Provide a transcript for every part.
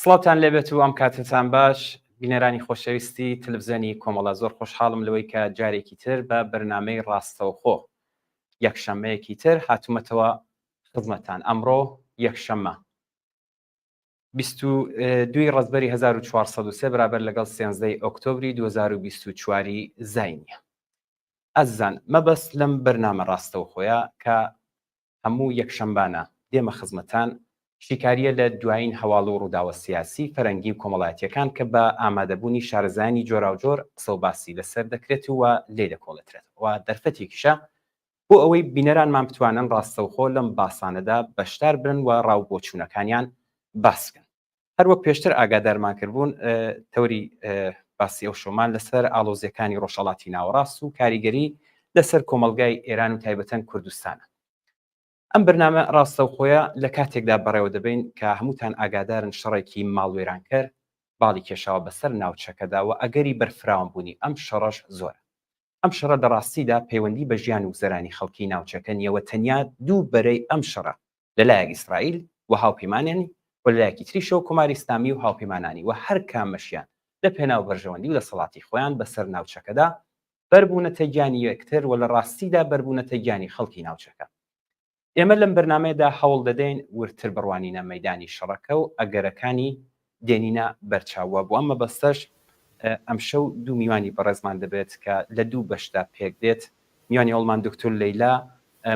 سڵاوتان لێبێت و ئەم کاتتان باش بینەرانی خۆشەویستی تلڤیزیۆنی کۆمەڵە زۆر خۆشحاڵم لەوەی کە جارێکی تر بە بەرنامەی ڕاستەوخۆ یەکشەممەیەکی تر هاتوومەتەوە خزمەتان. ئەمڕۆ یەکشەممە 22 ڕەزبەری 1403 بەرابەر لەگەڵ 13 ئۆکتۆبری 2024 زاینیە. ئەزان مەبەست لەم بەرنامە ڕاستەوخۆیە کە هەموو یەکشەمبانە دێمە خزمەتان شیکاریە لە دوایین هەواڵ و ڕووداوە سیاسی فەرەنگی و کۆمەڵایەتیەکان کە بە ئامادەبوونی شارەزانی جۆراوجۆر قسە و باسی لەسەر دەکرێت و لێ دەکۆڵێترێت و دەرفەتێکیشە بۆ ئەوەی بینەرانمان بتوانن ڕاستەوخۆ لەم باسانەدا بەشدار بن و ڕاوبۆچوونەکانیان باسکەن. هەروەک پێشتر ئاگادارمان کردبوون تەوری باسی ئەو شۆمان لەسەر ئاڵۆزیەکانی ڕۆژهەڵاتی ناوەڕاست و کاریگەری لەسەر کۆمەلگای ئێران و تایبەتەن کوردستانە. ئەم بەرنامە ڕاستەوخۆیە لە کاتێکدا بەڕێوە دەبین کە هەمووتان ئاگادارن شەڕێکی ماڵوێرانکەر باڵی کێشاوە بەسەر ناوچەکەدا و ئەگەری بەرفراوان بوونی ئەم شەڕەش زۆرە. ئەم شەڕە لە ڕاستیدا پەیوەندی بە ژیان و گوزەرانی خەڵکی ناوچەکە نیەوە، تەنیا دوو بەرەی ئەم شەڕە لەلایەک ئیسرائیل و هاوپەیمانانی و لەلایەکی تریشە و کۆماری ئیسلامی و هاوپەیمانانی و هەر کامەشیان لە پێناو بەرژەوەندی و دەسەڵاتی خۆیان بەسەر ناوچەکەدا بەربوونەتە گیانی یەکتر و لە ڕاستیدا بەربوونەتە گیانی خەڵکی ناوچەکە. ئێمە لەم بەرنامەیەدا هەوڵ دەدەین ورتر بڕوانینە مەیدانی شەڕەکە و ئەگەرەکانی دێنینە بەرچاوە. بۆ ئەمە بەستەش ئەم شەو دوو میوانی بەڕێزمان دەبێت کە لە دوو بەشدا پێک دێت. میوانی هەوڵمان دکتۆر لەیلا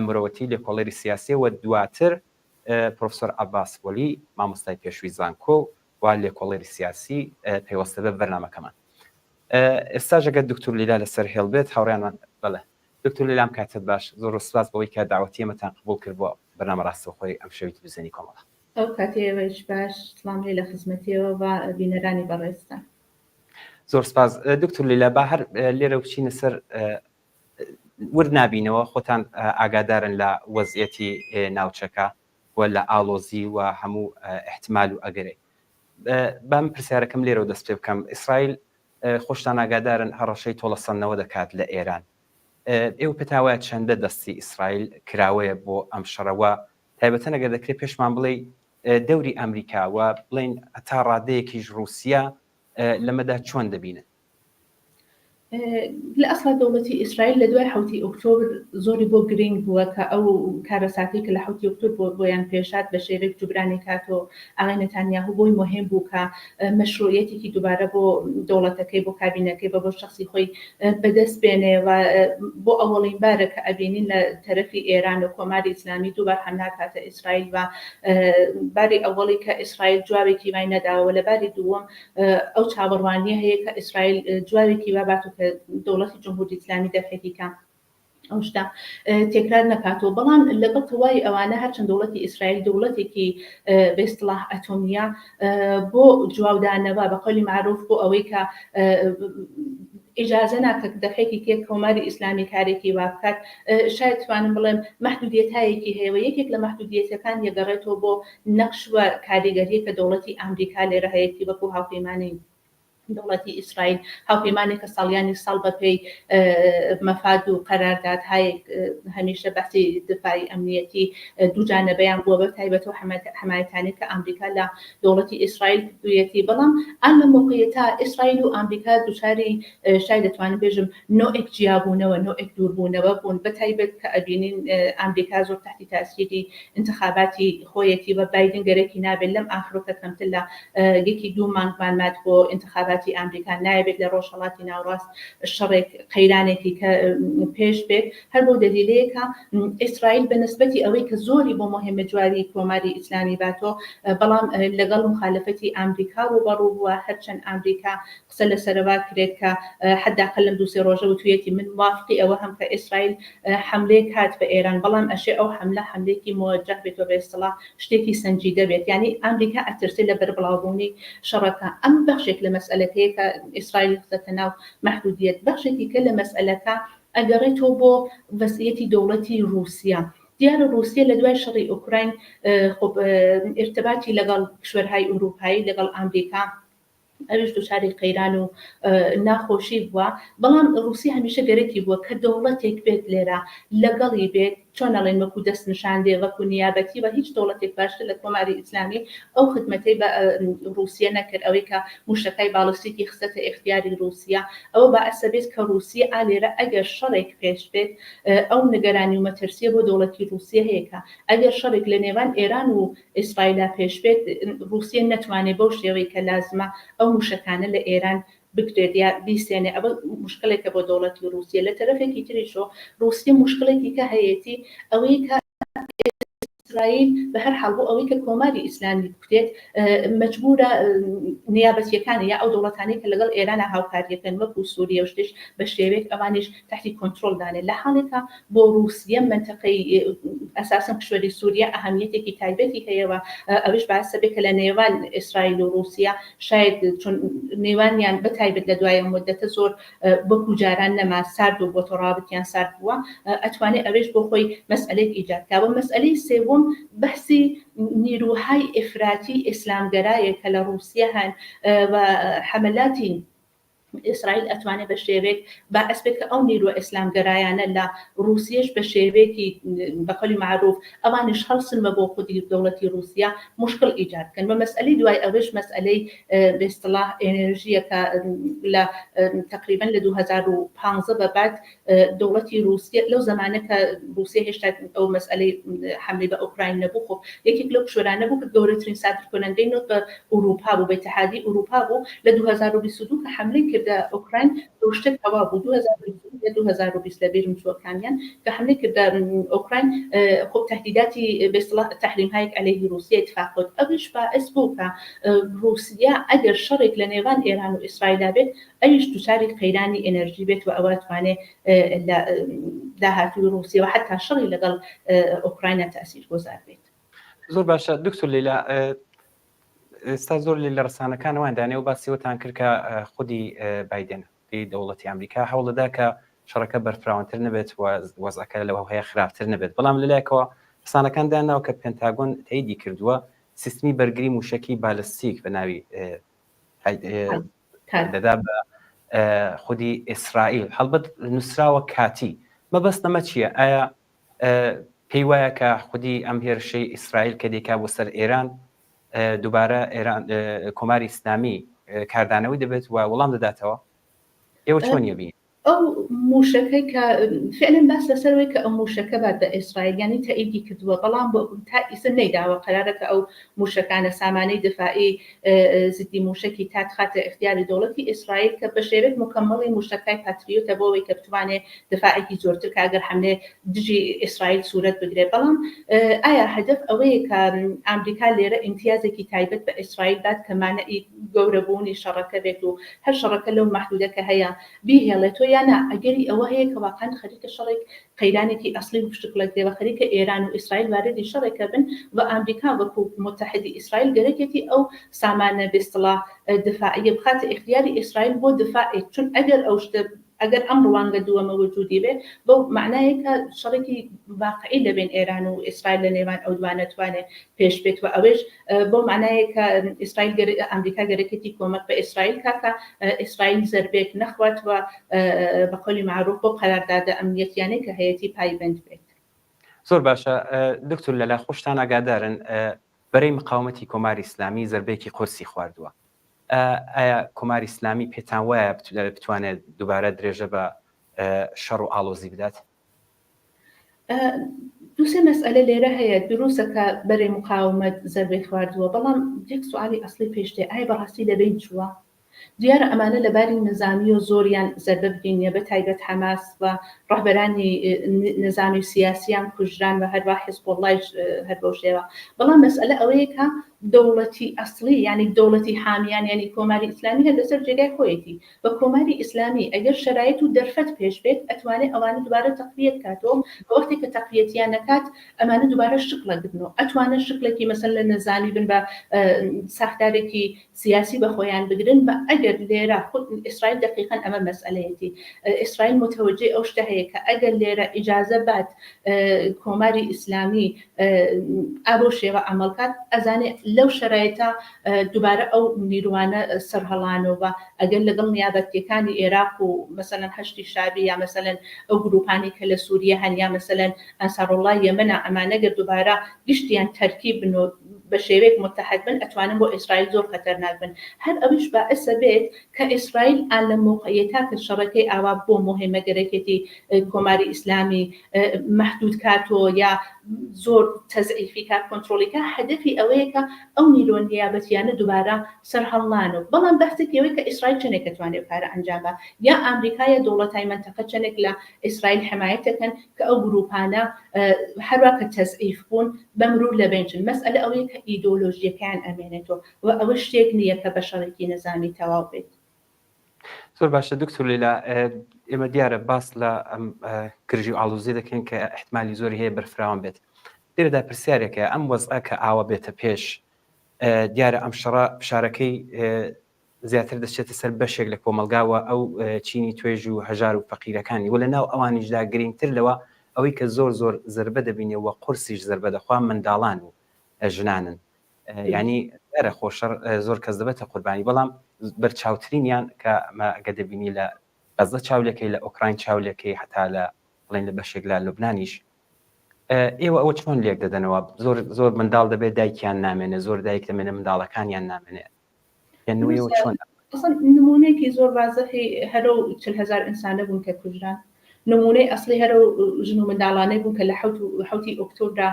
مرۆڤەتی لێکۆڵەری سیاسی و دواتر پرۆفسۆر عەباس وەلی مامۆستای پێشووی زانکۆ و لێکۆڵەری سیاسی پەیوەستە بە بەرنامەکەمان. ئێستا ژەگەر دکتۆر لەیلا لەسەر هێڵ بێت هاوڕێیانمان بڵێ. دکتۆر لەیلام کاتت باش، زۆر سپاس بەوەی کە داوەتی ئێمەتان قبوڵ کرد بۆ بەرنامە ڕاستەوخۆی ئەم شەوی تلڤیزیۆنی کۆمەڵە. ئەو کاتێوەش باش، سڵام لێ لە خزمەتیەوە و بینەرانی بەڕێستان. زۆر سپاس دکتۆر لەیلا، با هەر لێرە بچینە سەر ورد نابینەوە خۆتان ئاگادارن لە وەزعیەتی ناوچەکە و لە ئاڵۆزی و هەموو احتمال و ئەگەرەی. بام پرسیارەکەم لێرە و دەست پێ بکەم. ئیسرائیل خۆشتان ئاگادارن هەڕەشەی تۆڵەسەندنەوە دەکات لە ئێران. ئێوە پێتاوایە چەندە دەستی ئیسرائیل کراوەیە بۆ ئەم شەڕەوە، تایبەتەن ئەگەر دەکرێت پێشمان بڵێ دەوری ئەمریکاوە بڵێن تا ڕادەیەکیش رووسیا لەمەدا چۆن دەبینن؟ لە ئەسڵ دەوڵەتی ئیسرائیل لە دوای 7 ئۆکتۆبر زۆری بۆ گرنگ بووە کە ئەو کارەساتی کە لە 7 ئۆکتۆبر بۆیان پێشات بە شێوەیەک جوبرانی کاتۆ ئاغای نەتانیاهو بۆی مهم بوو کە مەشروعیەتێکی دووبارە بۆ دەوڵەتەکەی بۆ کابینەکەی بە بۆ شخصی خۆی بەدەست بێنێ و بۆ ئەوڵین بارە کە ئەبینین لە تەرەفی ئێران و کۆماری ئیسلامی دووبار حملا کاتە ئیسرائیل و باری ئەوڵی کە ئیسرائیل جوابێکی وای نەداوە، لە باری دووەم ئەو چاوەڕوانیە هەیە کە ئیسرائیل جوابێکی وا باتوو کە دەوڵەتی جمهوری ئیسلامی دەفێتی کە ئەو شتە تێکرار نەکاتەوە. بەڵام لەگەڵ تەواوی ئەوانە هەرچەند دەوڵەتی ئیسرائیل دەوڵەتێکی بە ئیستلاح ئەتۆمیە بۆ جوابدانەوە بە قەولی معروف بۆ ئەوەی کە ئیجازە ناکە دەفێتی تێک کۆماری ئیسلامی کارێکی وا بکات، شاید توانم بڵێم مەحدودیەتایەکی هەیە. یەکێک لە مەحدودیەتەکان یەگەڕێتەوە بۆ نەقش و کاریگەریە کە دەوڵەتی ئەمریکا لێرە هەیەی وەکو هاوپەیمانی دەوڵەتی ئیسرائیل، هاوپەیمانێک کە ساڵیانی ساڵ بەپێی مەفاد و قەرارداد هەیە هەمیشە بەسی دفاعی ئەمنیەتی دووجانەبەیان بووە بە تایبەتەوە حمایەتانی کە ئەمریکا لە دەوڵەتی ئیسرائیل دوویەتی. بەڵام ئەم موقعیەتە ئیسرائیل و ئەمریکا دووچاری شاید دەتوانم بێژم نۆئێک جیابوونەوە، نۆئێک دووربوونەوە بوون، بە تایبەت کە ئەبینین ئەمریکا زۆر تحتی تاسیری انتخاباتی خۆیەتی بە بایدن گەرەکی نابێت لەم ئافرۆکە کەمتر لە یەکی دوو مانگمان مات بۆ انتخاباتی ئەمریکا نایبێت لە ڕۆژهەڵاتی ناوڕاست شەڕێک قەیرانێکی کە پێش بێت. هەر بۆ دەلیلەیەکە ئیسرائیل بە نسبەتی ئەوەی کە زۆری بۆ مهمە جواری کۆماری ئیسلامی باتۆ، بەڵام لەگەڵ مخالفەتی ئەمریکا ڕوبەڕوو بووە. هەرچەند ئەمریکا قسە لەسەرەوە کرێت کە حداقل لەم دوو سێ ڕۆژە وتویەتی من موافقی ئەوە هەم کە ئیسرائیل حملەیەک هات بە ئێران، بەڵام ئەشێ ئەو حملەیەکی موەجه بێتەوە بە ئیستیلاح شتێکی سەنجیدە بێت. یعنی ئەمریکا ئەترسێت لە بەربڵاوبوونی شەڕەکە. ئەم بەخشێک لە مەسئلەکەیە کە ئیسرائیل خستە ناو مەحدودیەت. بەخشێکی کە لە مەسئلەکە ئەگەڕێتەوە بۆ وەزعیەتی دەوڵەتی رووسیا. دیارە رووسیا لە دوای شەڕی ئوکراین ارتباطی لەگەڵ کشوەرهای ئوروپایی لەگەڵ ئەمریکا ئەوش دووچاری قەیران و ناخۆشی بووە، بەڵام رووسی هەمیشە گەرەکی بووە کە دەوڵەتێک بێت لێرە لەگەڵی بێت چۆن ئەڵێن وەکو دەست نیشاندێ وەکو نیابەتی بە هیچ دەوڵەتێک باشتر لە کۆماری ئیسلامی ئەو خدمەتەی بە رووسیا نەکرد ئەوەی کە موشەکەی باڵستیکی خستە اختیاری رووسیا ئەوە بەعەسە بێت کە رووسیا ئالێرە ئەگەر شەڕێک پێش بێت ئەو نیگەرانی و مەترسیە بۆ دەوڵەتی رووسیا هەیە کە ئەگەر شەڕێک لە نێوان ئێران و ئیسرائیلا پێش بێت رووسیا نەتوانێت بەو شێوەی کە لازمە ئەو موشەکانە لە ئێران بکرێت یا بیسێنێ ئەوە مشکلێکە بۆ دەوڵەتی رووسیا لە تەرەفێکی تریشۆ رووسیا مشکلێکی کە هەیەی ئەوەی کە ئیسرائیل بە هەر حاڵ بۆ ئەوەی کە کۆماری ئیسلامی بکرێت مەجبورە نیابەتیەکانی یا ئەو دەوڵەتانی کە لەگەڵ ئێرانە هاوکاریەکەن وەکو سووریا و شتێش بە شێوەیەک ئەوانیش تحتی کۆنتترۆلدانێت لە حاڵێکە بۆ رووسیا منتەقەی ئەساسن کشوەری سووریا ئەهەمیەتێکی تایبەتی هەیەەوە ئەوش باسە بێت کە لە نێوان ئیسرائیل و رووسیا شاید چون نێوانیان بەتایبەت لە دوایە مدەتە زۆر بەکو جاران نەما سارد و بۆ تۆڕابەتیان سارد بووە ئەتوانێت ئەوێش بۆ خۆی مەسئلەیەک ایجادکاوە مەسئلەی سێوم بەحسی نیروهای ئفراتی ئیسلامگەرایە کە لە رووسیا هەن و حملاتی ئیسرائیل ئەتوانێت بە شێوەیەک با ئەسبێت کە ئەو نیروە ئیسلامگەرایانە لە رووسیش بە شێوەیەکی بەقەولی معروف ئەوانش هەڵسنمە بۆ خودی دەوڵەتی رووسیا مشکل ایجادکەن بە مەسئلەی دوای ئەوش مەسئلەی بێستڵاح ئێنێرژیە کە لە تقریبا لە 2015 بەبعد دەوڵەتی رووسیا لەو زمانە کە رووسیا هێشتا ئەو مەسئلەی حملەی بە ئوکراین نەبوو خۆ یەکێک لەو کشوەرانە بوو کە گەورەترین سادرکردنەکەی نۆت بە ئوروپا بوو بە اتحادی ئوروپا بوو لە 2022 کە حملەی کردە ئوکراین دۆشتێک ئەوا بوو 2020 لە بیرم چووەکانیان کە حملەی کردە ئوکراین خۆ تهدیداتی بێستڵاح تحریم هایەک عەلەیهی رووسیا اتفاقوت ئەوش باعث بوو کە رووسیا ئەگەر شەڕێک لە نێوان ئێران و ئیسرائیلا بێت ئەویش دووچاری قەیرانی ئێنەرژی بێت و ئەوە توانێت لە داهاتووی رووسیا و حتا شەڕی لەگەڵ ئوکراینە تاثیرگۆزار بێت. زۆر باشە دکتۆر لیلا ئێستا زۆر لە ڕسانەکانەوەدانێ و باسیوەتان کرد کە خودی بایدن دەوڵەتی ئەمریکا هەوڵەدا کە شەڕەکە بەرفراوانتر نبێت و وەزعەکە لەوە هەیە خراپتر نبێت بەڵام لەلایەکەوە ڕسانەکان داناوە کە پێنتاگۆن تاییدی کردووە سیستمی بەرگری موشکی بالستیک بە ناوی دەدا بە خودی ئیسرائیل هەڵبەت نووسراوە کاتی مەبەست ئەمە چییە؟ ئایا پێی وایە کە خودی ئەم هێرشەی ئیسرائیل کە دێکا بۆ سەر ئێران دووبارە ئێران کۆماری ئیسلامی کاردانەوەی دەبێت و وەڵام دەداتەوە ئێوە چۆنیە بین؟ ئەو موشەکەی کە فعلا باس لەسەرەوەی کە ئەو موشەکە بات بە ئیسرائیل یانی تاییدی کردووە بەڵام بۆ تا ئیسر نەیداوە قەرارەکە ئەو موشەکانە سامانەی دفاعی زیدی موشکی تات خاتە اختیاری دەوڵەتی ئیسرائیل کە بە شێوەیەک مکەمەڵی موشەکەی پاتریۆتە بۆەوەی کە بتوانێت دفاعێکی زۆرتر کە ئەگەر حملێ دژی ئیسرائیل سوورەت بگرێت بەڵام ئایا هەدەف ئەوەیە کە ئەمریکا لێرە امتیازێکی تایبەت بە ئیسرائیل داد کە مانعی گەورەبوونی شەڕەکە بێت و هەر شەڕەکە لەو مەحدودەکە هەیە بیهێڵێتەوە یانە ئەگەری ئەوە هەیە کە واقعاً خەریکە شەڕێک قەیرانێکی ئەسڵی و پشتکڵێک دێوە خەریکە ئێران و ئیسرائیل واردی شەڕێکە بن و ئەمریکا وەکو متحدی ئیسرائیل گەرەکێتی ئەو سامانە بێستڵاح دفاعیە بخاتە اختیاری ئیسرائیل بۆ دفاعی چون ئەگەر ئەو شتە ئەگەر ئەم ڕوانگە دووەمە وجودی بێ بۆ معنایەکە شەڕێکی واقعی لەبێن ئێران و ئیسرائیل لە نێوان ئەو دوانە توانێت پێش بێت و ئەوەش بۆ معنایەکە ئیسرائیل ئەمریکا گەرەکێتی کۆمەک بە ئیسرائیل کاکە ئیسرائیل زەربێک نەخوات و بە قەولی معروف بۆ قەراردادە ئەمنیەتیانەی کە هەیەی پایبند بێت. زۆر باشە دکتۆر لەلا خۆشتان ئاگادارن بەرەی مقاومەتی کۆماری ئیسلامی زەربەیەکی قورسی خواردووە. ئایا کۆماری ئیسلامی پێتان وایە بتوانێت دووبارە درێژە بە شەڕ و ئاڵۆزی بدات؟ دووسێ مەسئلە لێرە هەیە دروستەکە بەرەی مقاومەت زەربەی خواردووە بەڵام یەک سوالی ئەسڵی پێشتێ ئایا بەڕاستی لەبین چووە؟ دیارە ئەمانە لەباری نظامی و زۆریان زەربە بگینە بە تایبەت حەماس و ڕەهبەرانی نظامی سیاسیان کوژران و هەروە حیزبوڵڵاهیش هەر بەو شێوە بەڵام مەسئلە ئەوەیە کە دەوڵەتی ئەسڵی یعنی دەوڵەتی حامیان یعنی کۆماری ئیسلامی هەر لەسەر جێگای خۆیەتی بە کۆماری ئیسلامی ئەگەر شەرایط و دەرفەت پێش بێت ئەتوانێت ئەوانە دوبارە تەقویەت کاتەوە بە وەختی کە تەقویەتیان نەکات ئەمانە دوبارە شکڵە گرنەوە ئەتوانە شکلێکی مەسەن لە نەزانی بن بە ساختارێکی سیاسی بە خۆیان بگرن بە ئەگەر لێرە خود ئیسرائیل دقیقاً ئەمە مەسئلەیەتی ئیسرائیل متوجه ئەو شتە هەیە کە ئەگەر لێرە ئیجازە بات کۆماری ئیسلامی ئابۆ شێوە عملکات ئەزانێ لەو شرایطە دووبارە ئەو نیروانە سەرهەڵانەوە ئەگەر لەگەڵ نیابەتیەکانی عێراق و مثلەن هەشتی شابی یا مثلەن ئەو گروپانی کە لە سووریە هەن یا مثلەن ئەنسارۆڵڵا یەمەنە ئەمانەگەر دووبارە گشتیان تەرکیب بن و بە شێوەیەک متحد بن ئەتوانن بۆ ئیسرائیل زۆر خەتەرناک بن هەر ئەویش بەعسە بێت کە ئیسرائیل ئان لە موقعیەتا کە شەڕەکەی ئاوا بۆ مهمەگەرەکێتی کۆماری ئیسلامی محدود کاتۆ یا زۆر تەزعیفی کات کۆنتترۆلیکە هەدەفی ئەوەیە کە ئەو نیرۆ نیابەتیانە دووبارە سەرهەڵنانەوە بەڵام بەختێکەوەی کە ئیسرائیل چنێک دەتوانێت کارە ئەنجام بە یا ئەمریکایە دەوڵەتای منتەقە چنێک لە ئیسرائیل حمایەتەکەن کە ئەو گروپانە هەروە کە تەزعیف بوون بەمرور لەبێنچن مەسئلە ئەوەیە کە ئیدۆلۆژیەکان ئەمێنێتەوە و ئەوە شتێک نییە کە بە شەڕێکی نەزانی تەواو بێت. زۆر باشە دکتۆر لێلا ئێمە دیارە باس لە ئەم گرژی و ئاڵوزی دەکەین کە احتمالی زۆری هەیە بەرفراوان بێت لێرەدا پرسیارێکە ئەم وەزعە کە ئاوا بێتە پێش دیارە ئەم شەڕە فشارەکەی زیاتر دەچێتە سەر بەشێک لە کۆمەلگاوە ئەو چینی توێژ و هەژار و فەقیرەکانی وە لە ناو ئەوانیشدا گرنگتر لەوە ئەوەی کە زۆر زۆر زربە دەبینێەوە قورسیش زربە دەخوا منداڵان و ژنانن ینی دەرە خۆشەڕ زۆر کەس دەبێتە قوربانی بەڵام بەرچاوترینیان کە ئەگە دەبینی لە غەزە چاولەکەی لە ئۆکراین چاولەکەی هەتا لە بڵێن لە بەشێک لە لوبنانیش ئێوە ئەوە چۆن لێک دەدەنەوە زۆر منداڵ دەبێت دایکیان نامێنێ زۆر دایک دەمێنە منداڵەکانیان نامێنێ نوێەوە چۆن نمونەیەکی زۆر وازەهی هەرە 40,000 ئینسانە بوون کە کوژران نمونەی ئەسلی هەرە ژن و منداڵانەی بوون کە لە حوتی ئۆکتۆبرا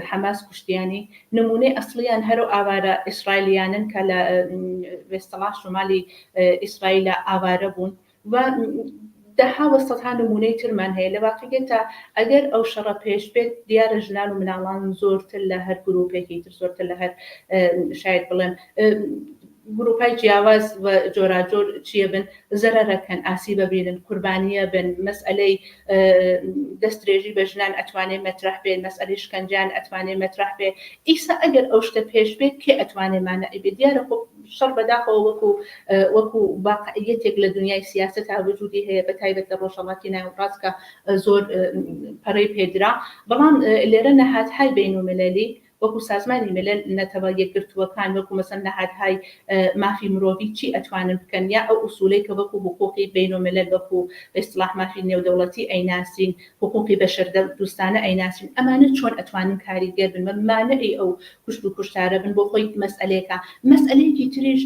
حەماس کوشتیانی نمونەی ئەسلیان هەرە ئاوارە ئیسرائیلیانن کە لە وێستەڵا شمالی ئیسرائیلە ئاوارە بوون و دەها وەسەدها نمونەی ترمان هەیە لە واقعیەتە ئەگەر ئەو شەڕە پێش بێت دیارە ژنان و مناڵان زۆرتر لە هەر گروپێکی تر زۆرتر لە هەر شاید بڵێم گروپای جیاواز و جۆراجۆر چیە بن زەرەرەکەن ئاسی ببینن قوربانیە بن مەسئلەی دەستدرێژی بە ژنان ئەتوانێت مەترح بێت مەسئلەی شکنجان ئەتوانێت مەترح بێت ئیسا ئەگەر ئەو شتە پێش بێت کێ ئەتوانێت مانەعی بێت دیارە شەڕ بەداخەوە وەکو واقعیەتێک لە دنیای سیاست تا وجودی هەیە بە تایبەت لە ڕۆژهەڵاتی ناوەڕاست کە زۆر پەڕەی پێدرا بەڵام لێرە نەهادهای بینومەلەلی وەکو سازمانی ملل نەتەوە یەکگرتووەکان وەکو مەسەن نەهادهای مافی مرۆڤی چی ئەتوانن بکەن یا ئەو ئوسولەی کە وەکو حقوقی بینومەلل وەکو ئیسلاح مافی نێودەوڵەتی ئەیناسین حقوقی بەشەر دوستانە ئەیناسین ئەمانە چۆن ئەتوانن کاریگەر بن مانەی ئەو کوشت و کوشتارە بن بۆ خۆی مەسئلەیەکە مەسئلەیەکی تریش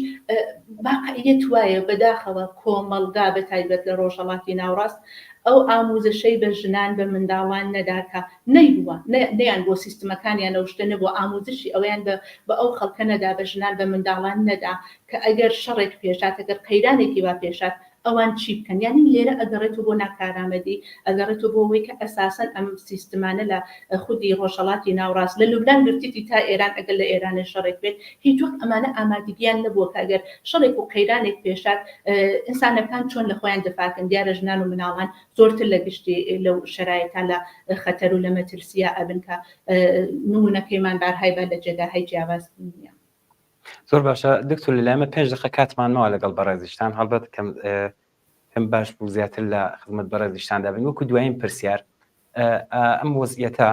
واقعیەت وایە بەداخەوە کۆمەڵگا بە تایبەت لە ڕۆژهەڵاتی ناوڕاست ئەو ئاموزشەی بە ژنان بە منداڵان نەداکە نەیبووە نەیان بۆ سیستمەکانیان ئەوشتە نەبووە ئاموزشی ئەویان بە ئەو خەڵکە نەدا بە ژنان بە منداڵان نەدا کە ئەگەر شەڕێک پێشات ئەگەر قەیرانێکی وا پێشات ئەوان چی بکەن یانی لێرە ئەگەڕێتەوە بۆ ناکارامەدی ئەگەڕێتەوە بۆ ئەوەی کە ئەساسەن ئەم سیستمانە لە خودی ڕۆژهەڵاتی ناوڕاست لە لوبنان گرتیتی تا ئێران ئەگەر لە ئێرانە شەڕێک بێت هیچ وەک ئەمانە ئامادەگیان نەبووە کە ئەگەر شەڕێک و قەیرانێک پێشات ئینسانەکان چۆن لە خۆیان دەفاکەن دیارە ژنان و مناڵان زۆرتر لە گشتی لەو شرایطە لە خەتەر و لە مەترسیە ئەبن کە نمونەکەیمان بارهای بە لە جێگاهای جیاواز نیە. زۆر باشە دکتۆر لەلایمە 5 دقیقە کاتمانەوە لەگەڵ بەڕێزیشتان هەڵبەت کەم باش بوو زیاتر لە خزمەت بەڕێزیشتاندا بن وەکو دوایین پرسیار ئەم وەزعیەتە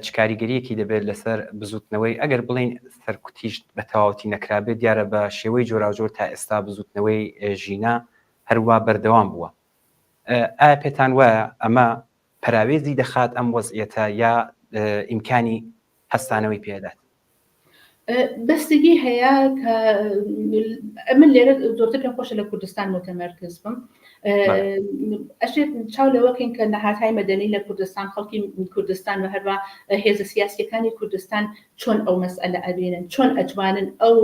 چ کاریگەریەکی دەبێت لەسەر بزوتنەوەی ئەگەر بڵین سەرکوتیش بە تەواوەتی نەکرابێت دیارە بە شێوەی جۆراوجۆر تا ئێستا بزوتنەوەی ژینە هەروە بەردەوام بووە ئایا پێتان وایە ئەمە پەراوێزی دەخات ئەم وەزعیەتە یا ئیمکانی هەستانەوەی پێدات بەستگی هەیە کە من لێرە زۆرتر پێم خۆشە لە کوردستان متەمەرکز بم ئەشێت چاو لەوەکەین کە نەهادهای مەدەنی لە کوردستان خەڵکی کوردستان و هەروە هێزە سیاسیەکانی کوردستان چۆن ئەو مەسئلە ئەبینن چۆن ئەتوانن ئەو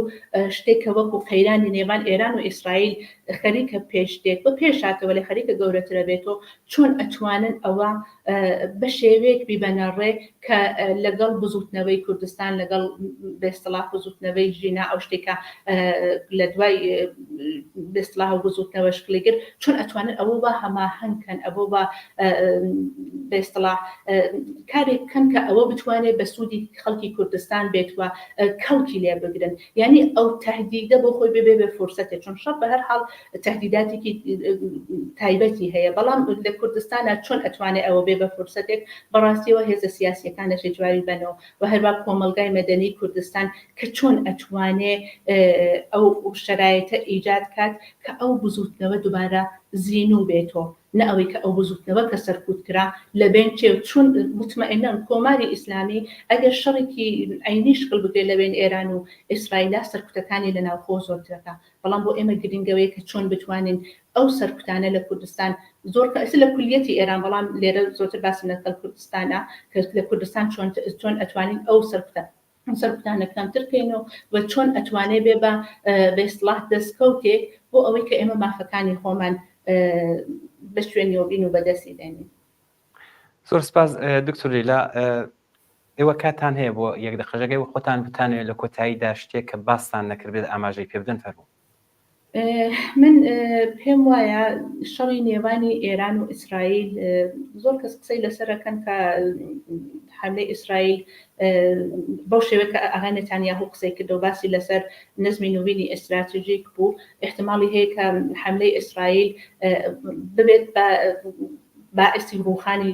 شتێکە وەکو قەیرانی نێوان ئێران و ئیسرائیل خەریکە پێشتێک بە پێشاتەوە لە خەریکە گەورەترە بێتەوە چۆن ئەتوانن ئەوە بە شێوەیەک بیبەنەڕێ کە لەگەڵ بزوتنەوەی کوردستان لەگەڵ بێستەڵاح بزوتنەوەی ژینا ئەو شتێکە لە دوای بێستەڵاح و بزوتنەوە شکلێگر چۆن ئەتوانن ئەوە بە هەماهەنگکەن ئەوە بە بەاصطلاح کارێک کەن کە ئەوە بتوانێت بە سوودی خەڵکی کوردستان بێتوە کەڵکی لێ بگرن یعنی ئەو تهدیدە بۆ خۆی ببێ بە فرسەتێک چون شەڕ بە هەر حاڵ تهدیداتێکی تایبەتی هەیە بەڵام لە کوردستانە چۆن ئەتوانێت ئەوە بێ بە فرسەتێک بەڕاستیەوە هێزە سیاسیەکانەشی جواری بنەوە و هەروە کۆمەلگای مەدەنی کوردستان کە چۆن ئەتوانێ ئەو شرایطە ئیجاد کات کە ئەو بزوتنەوە دووبارە زیینوو بێتەوە نە ئەوەی کە ئەو بزوتنەوە کە سەرکوتکرا لە بین چێ چون مطمئنن کۆماری ئیسلامی ئەگەر شەڕێکی عینی شکل بگرێت لە بین ئێران و ئیسرائیلا سەرکوتەکانی لە ناوخۆ زۆرترەکە بەڵام بۆ ئێمە گرنگەوەی کە چۆن بتوانین ئەو سەرکوتانە لە کوردستان زۆر کەس لە کولیەتی ئێران بەڵام لێرە زۆرتر باسی نەکەل کوردستانە کە لە کوردستان چۆن ئەتوانین ئەو سەرکوتانە کەمترکەینەوە و چۆن ئەتوانێ بێ بە بەاصطلاح دەستکەوتێک بۆ ئەوەی کە ئێمە مافەکانی خۆمان بە شوێنیەوە بین و بەدەستی دێنین. زۆر سپاس دکتۆر لیلا ئێوە کاتان هەیە بۆ یەک دقەیەک و خۆتان بتانێت لە کۆتاییدا شتێک کە باستان نەکردێت ئاماژەی پێ بدەن فەرموو. من پێم وایە شەڕی نێوانی ئێران و ئیسرائیل زۆر کەس قسەی لەسەرەکەن کە حملەی ئیسرائیل بەو شێوەیە کە ئاغای نێتانیاهو قسەی کردە و باسی لەسەر نەزمی نوێنی ئستراتیژیک بوو احتمالی هەیە کە حملەی ئیسرائیل ببێت باعثی ڕوخانی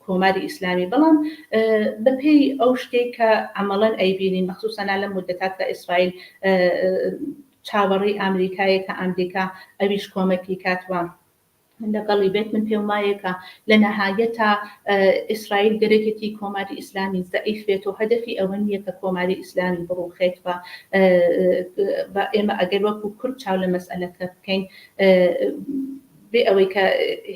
کۆماری ئیسلامی بەڵام بەپێی ئەو شتێک کە عملاً ئەیبینین مەخصوصاً لە مدەتات کە ئیسرائیل چاوەڕی ئامریکایە کە ئەمریکا ئەویش کۆمەکی کاتوە لەگەڵی بێت من پێم وایە کە لە نەهایەتە ئیسرائیل گەرەکێتی کۆماری ئیسلامی زەعیف بێت و هەدەفی ئەوە نییە کە کۆماری ئیسلامی بڕوخێت بە ئێمە ئەگەر وەکو کورد چاو لە مەسئلەکە بکەین بێ ئەوەی کە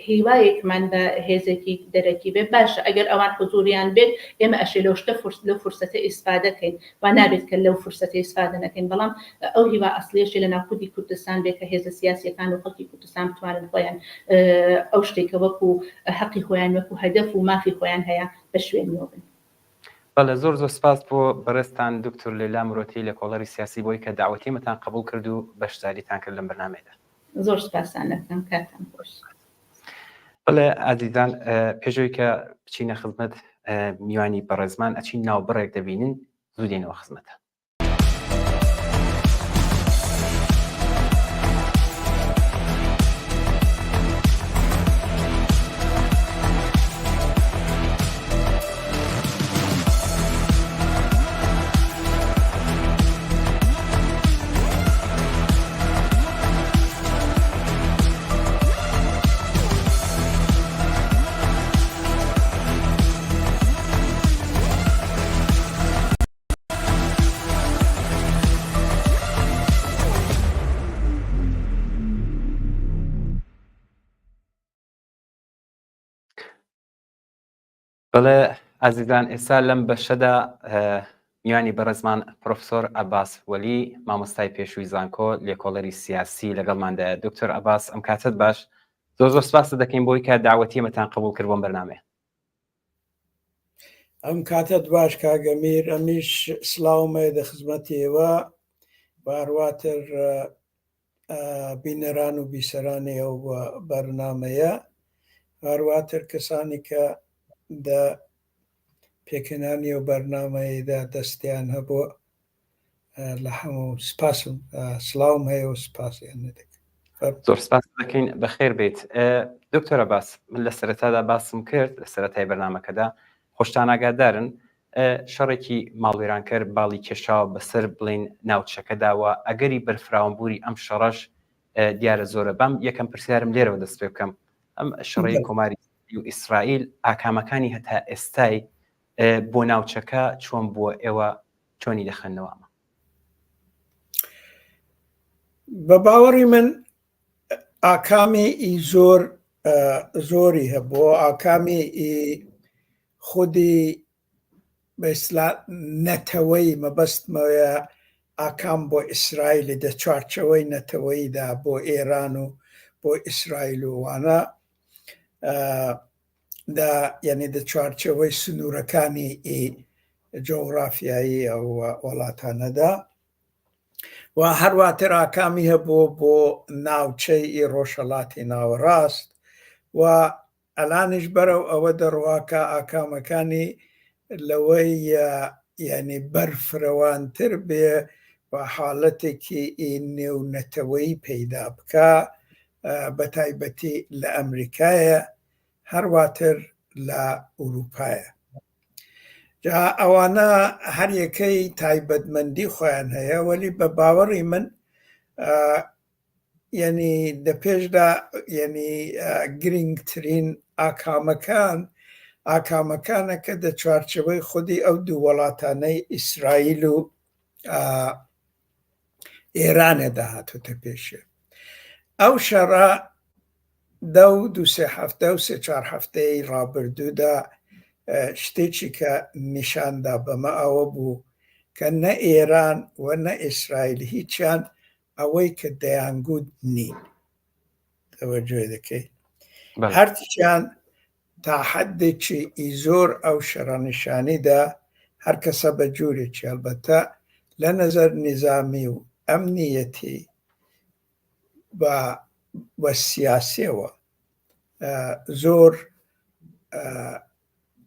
هیوایەکمان بە هێزێکی دەرەکی بێ باشە ئەگەر ئەوان حضوریان بێت ئێمە ئەشێ لەو شتە لەو فرسەتە ئیسفادەکەین و نابێت کە لەو فرسەتە ئیسفادە نەکەین بەڵام ئەو هیوا ئەسڵیەشی لە ناوخودی کوردستان بێت کە هێزە سیاسیەکان و خەڵکی کوردستان بتوانن خۆیان ئەو شتێکە وەکو حەقی خۆیان وەکو هەدەف و مافی خۆیان هەیە بە شوێنیەوە بن. بەڵێ زۆر سپاس بۆ بەڕێستان دکتۆر لیلا مرۆتی لە کۆڵەری سیاسی بۆی کە داوەتیمەتان قبول کرد و بەشداریتان کرد لەم بەرنامەیەدا. زۆر سپاسان دەکەم کاتان خۆش. بەڵێ ئازیزان پێشەوەی کە بچینە خزمەت میوانی بەڕێزمان ئەچین ناو بڕێک دەبینن زوو دێنەوە خزمەتە. بەڵێ ئازیزان ئێستا لەم بەشەدا میوانی بەڕێزمان پرۆفسۆر عەباس وەلی مامۆستای پێشووی زانکۆ لێکۆڵەری سیاسی لەگەڵماندایە. دکتۆر عەباس ئەم کاتت باش زۆر سپاس دەکەین بۆی کە داوەتیمەتان قبول کرد بۆم بەرنامەیە. ئەم کاتت باش کاگەمیر ئەمیش سلااومە دە خزمەتیەوە بارواتر بینەران و بیسەرانی ئەو بەرنامەیە هەرواتر کەسانی کە دە پێکەنانی و بەرنامەیەدا دەستیان هەبوو لە هەموو سپاسم سلااوم هەیە و سپاسیان نەدەکەم. زۆر سپاس دەکەین بەخێر بێت. دکتۆر عەباس من لە سەرەتادا باسم کرد لە سەرەتای بەرنامەکەدا خۆشتان ئاگادارن شەڕێکی ماڵوێرانکەر باڵی کێشاوە بەسەر بڵین ناوچەکەداوە ئەگەری بەرفراوانبووری ئەم شەڕەش دیارە زۆرە بەم یەکەم پرسیارم لێرەوە دەست پێ بکەم ئەم شەڕی کۆماری و ئیسرائیل ئاکامەکانی هەتا ئێستای بۆ ناوچەکە چۆن بووە ئێوە چۆنی دەخەنەوە؟ بە باوەڕی من ئاکامی زۆری هەبووە ئاکامی خودی بەئیسلا نەتەوەی مەبەستمەوەیە ئاکام بۆ ئیسرائیل دە چوارچەوەی نەتەوەییدا بۆ ئێران و بۆ ئیسرائیل و وانە یعنی دە چوارچەوەی سنوورەکانی جۆغرافیایی ئەو وڵاتانەدا و هەرواتر ئاکامی هەبوو بۆ ناوچەی ڕۆژهەڵاتی ناوەڕاست و ئەلانیش بەرەو ئەوە دەڕواکە ئاکامەکانی لەوەی یعنی بەرفرەوانتر بێ و حاڵەتێکی نێونەتەوەی پەیدا بکە بە تایبەتی لە ئەمریکایە هەرواتر لە ئوروپایە. جا ئەوانە هەر یەکەی تایبەتمەندی خۆیان هەیە وەلی بە باوەڕی من یعنی لە پێشدا یعنی گرنگترین ئاکامەکانە کە دە چوارچەوەی خودی ئەو دوو وڵاتانەی ئیسرائیل و ئێرانە داهاتوتە پێشێ. ئەو شەڕە دوو-سێ هەفتە و سێ-چوار هەفتەی ڕابردوودا شتێکی کە نیشاندا بەمە ئەوە بوو کە نە ئێران و نە ئیسرائیل هیچیان ئەوەی کە دەیانگوت نین. تەوەجۆ دەکەی هەرچیان تا حەدێکی زۆر ئەو شەڕە نیشانیدا هەر کەسە بە جوورێکی ئەلبەتە لە نەزەر نیزامی و ئەمنیەتی بە سیاسیەوە زۆر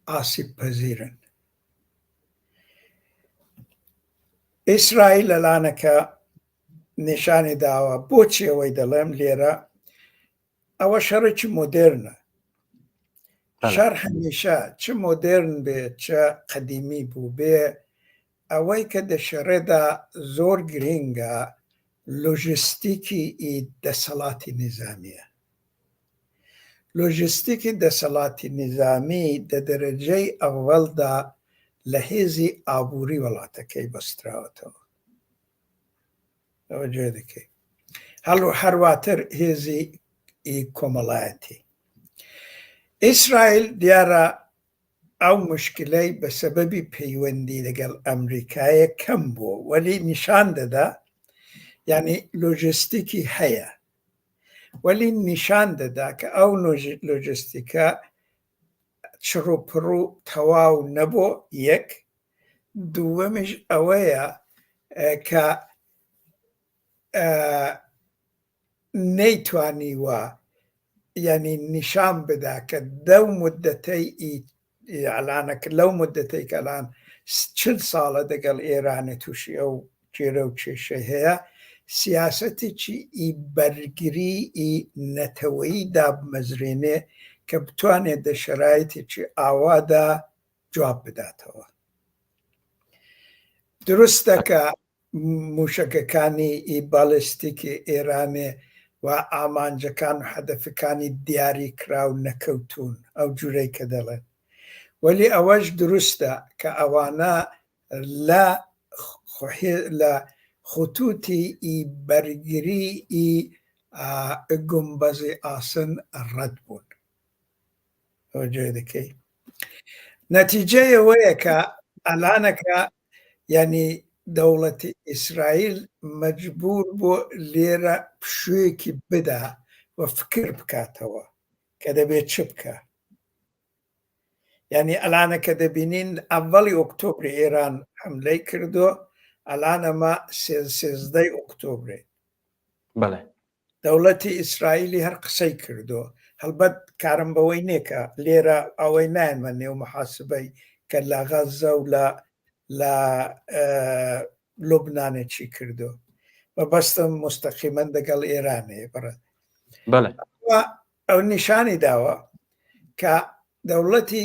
ئاسیب پەزیرن. ئیسرائیل لەلانەکە نیشانی داوە بۆچی ئەوەی دەڵێم لێرە ئەوە شەڕێکی مۆدێرنە. شەڕ هەمیشە چ مۆدێرن بێ چە قەدیمی بوو بێ ئەوەی کە دەشەڕێدا زۆر گرنگە لۆژیستیکی دەسەڵاتی نظامیە. لۆژیستیکی دەسەڵاتی نظامی دە دەرەجەی ئەوەڵدا لە هێزی ئابووری وڵاتەکەی بەستراوەتەوە. ئەوە جێ دەکەی هەرواتر هێزی کۆمەڵایەتی. ئیسرائیل دیارە ئەو مشکلەی بە سەبەبی پەیوەندی لەگەڵ ئەمریکایە کەم بووە وەلی نیشان دەدا یعنی لۆژیستیکی هەیە وەلی نیشان دەدا کە ئەو لۆژیستیکە چڕوپڕوو تەواو نەبوو. یەک دووەمیش ئەوەیە کە نەیتوانیوە یعنی نیشان بدا کە دەو مدەتەی ئەلانەکە لەو مدەتەی کەلان 40 ساڵە دەگەڵ ئێرانە تووشی ئەو جێرە و کێشە هەیە سیاسەتێکی بەرگری نەتەوەیی دابمەزرێنێ کە بتوانێت دە شەرایەتێکی ئاوادا جواب بداتەوە. دروستە کە موشەکەکانی بالیستیکی ئێرانێ و ئامانجەکان و حەدەفەکانی دیاری کراو نەکەوتون ئەو جورەی کە دەڵێن وەلی ئەوەش دروستە کە ئەوانە لە خطوتی بەرگری گومبەزی ئاسن ڕەت بوون. ئەوە جێ دەکەی نەتیجەی ئەوەیە کە ئەلانەکە یعنی دەوڵەتی ئیسرائیل مەجبور بۆ لێرە پشوویەکی بدا و فکر بکاتەوە کە دەبێت چ بکە. یعنی ئەلانەکە دەبینین ئەڤەڵی ئۆکتۆبری ئێران حملەی کردو ئەلان ئەمە 13 ئۆکتۆبرێ. بەڵێ دەوڵەتی ئیسرائیلی هەر قسەی کردو هەڵبەت کارم بەوەی نێکە لێرە ئەوەی نایمە نێو محاسبەی کە لە غەزە و لە لوبنانێکی کردو بە بەستم مستەقیمەن دەگەڵ ئێرانەیە بڕێت. ئەو نیشانی داوە کە دەوڵەتی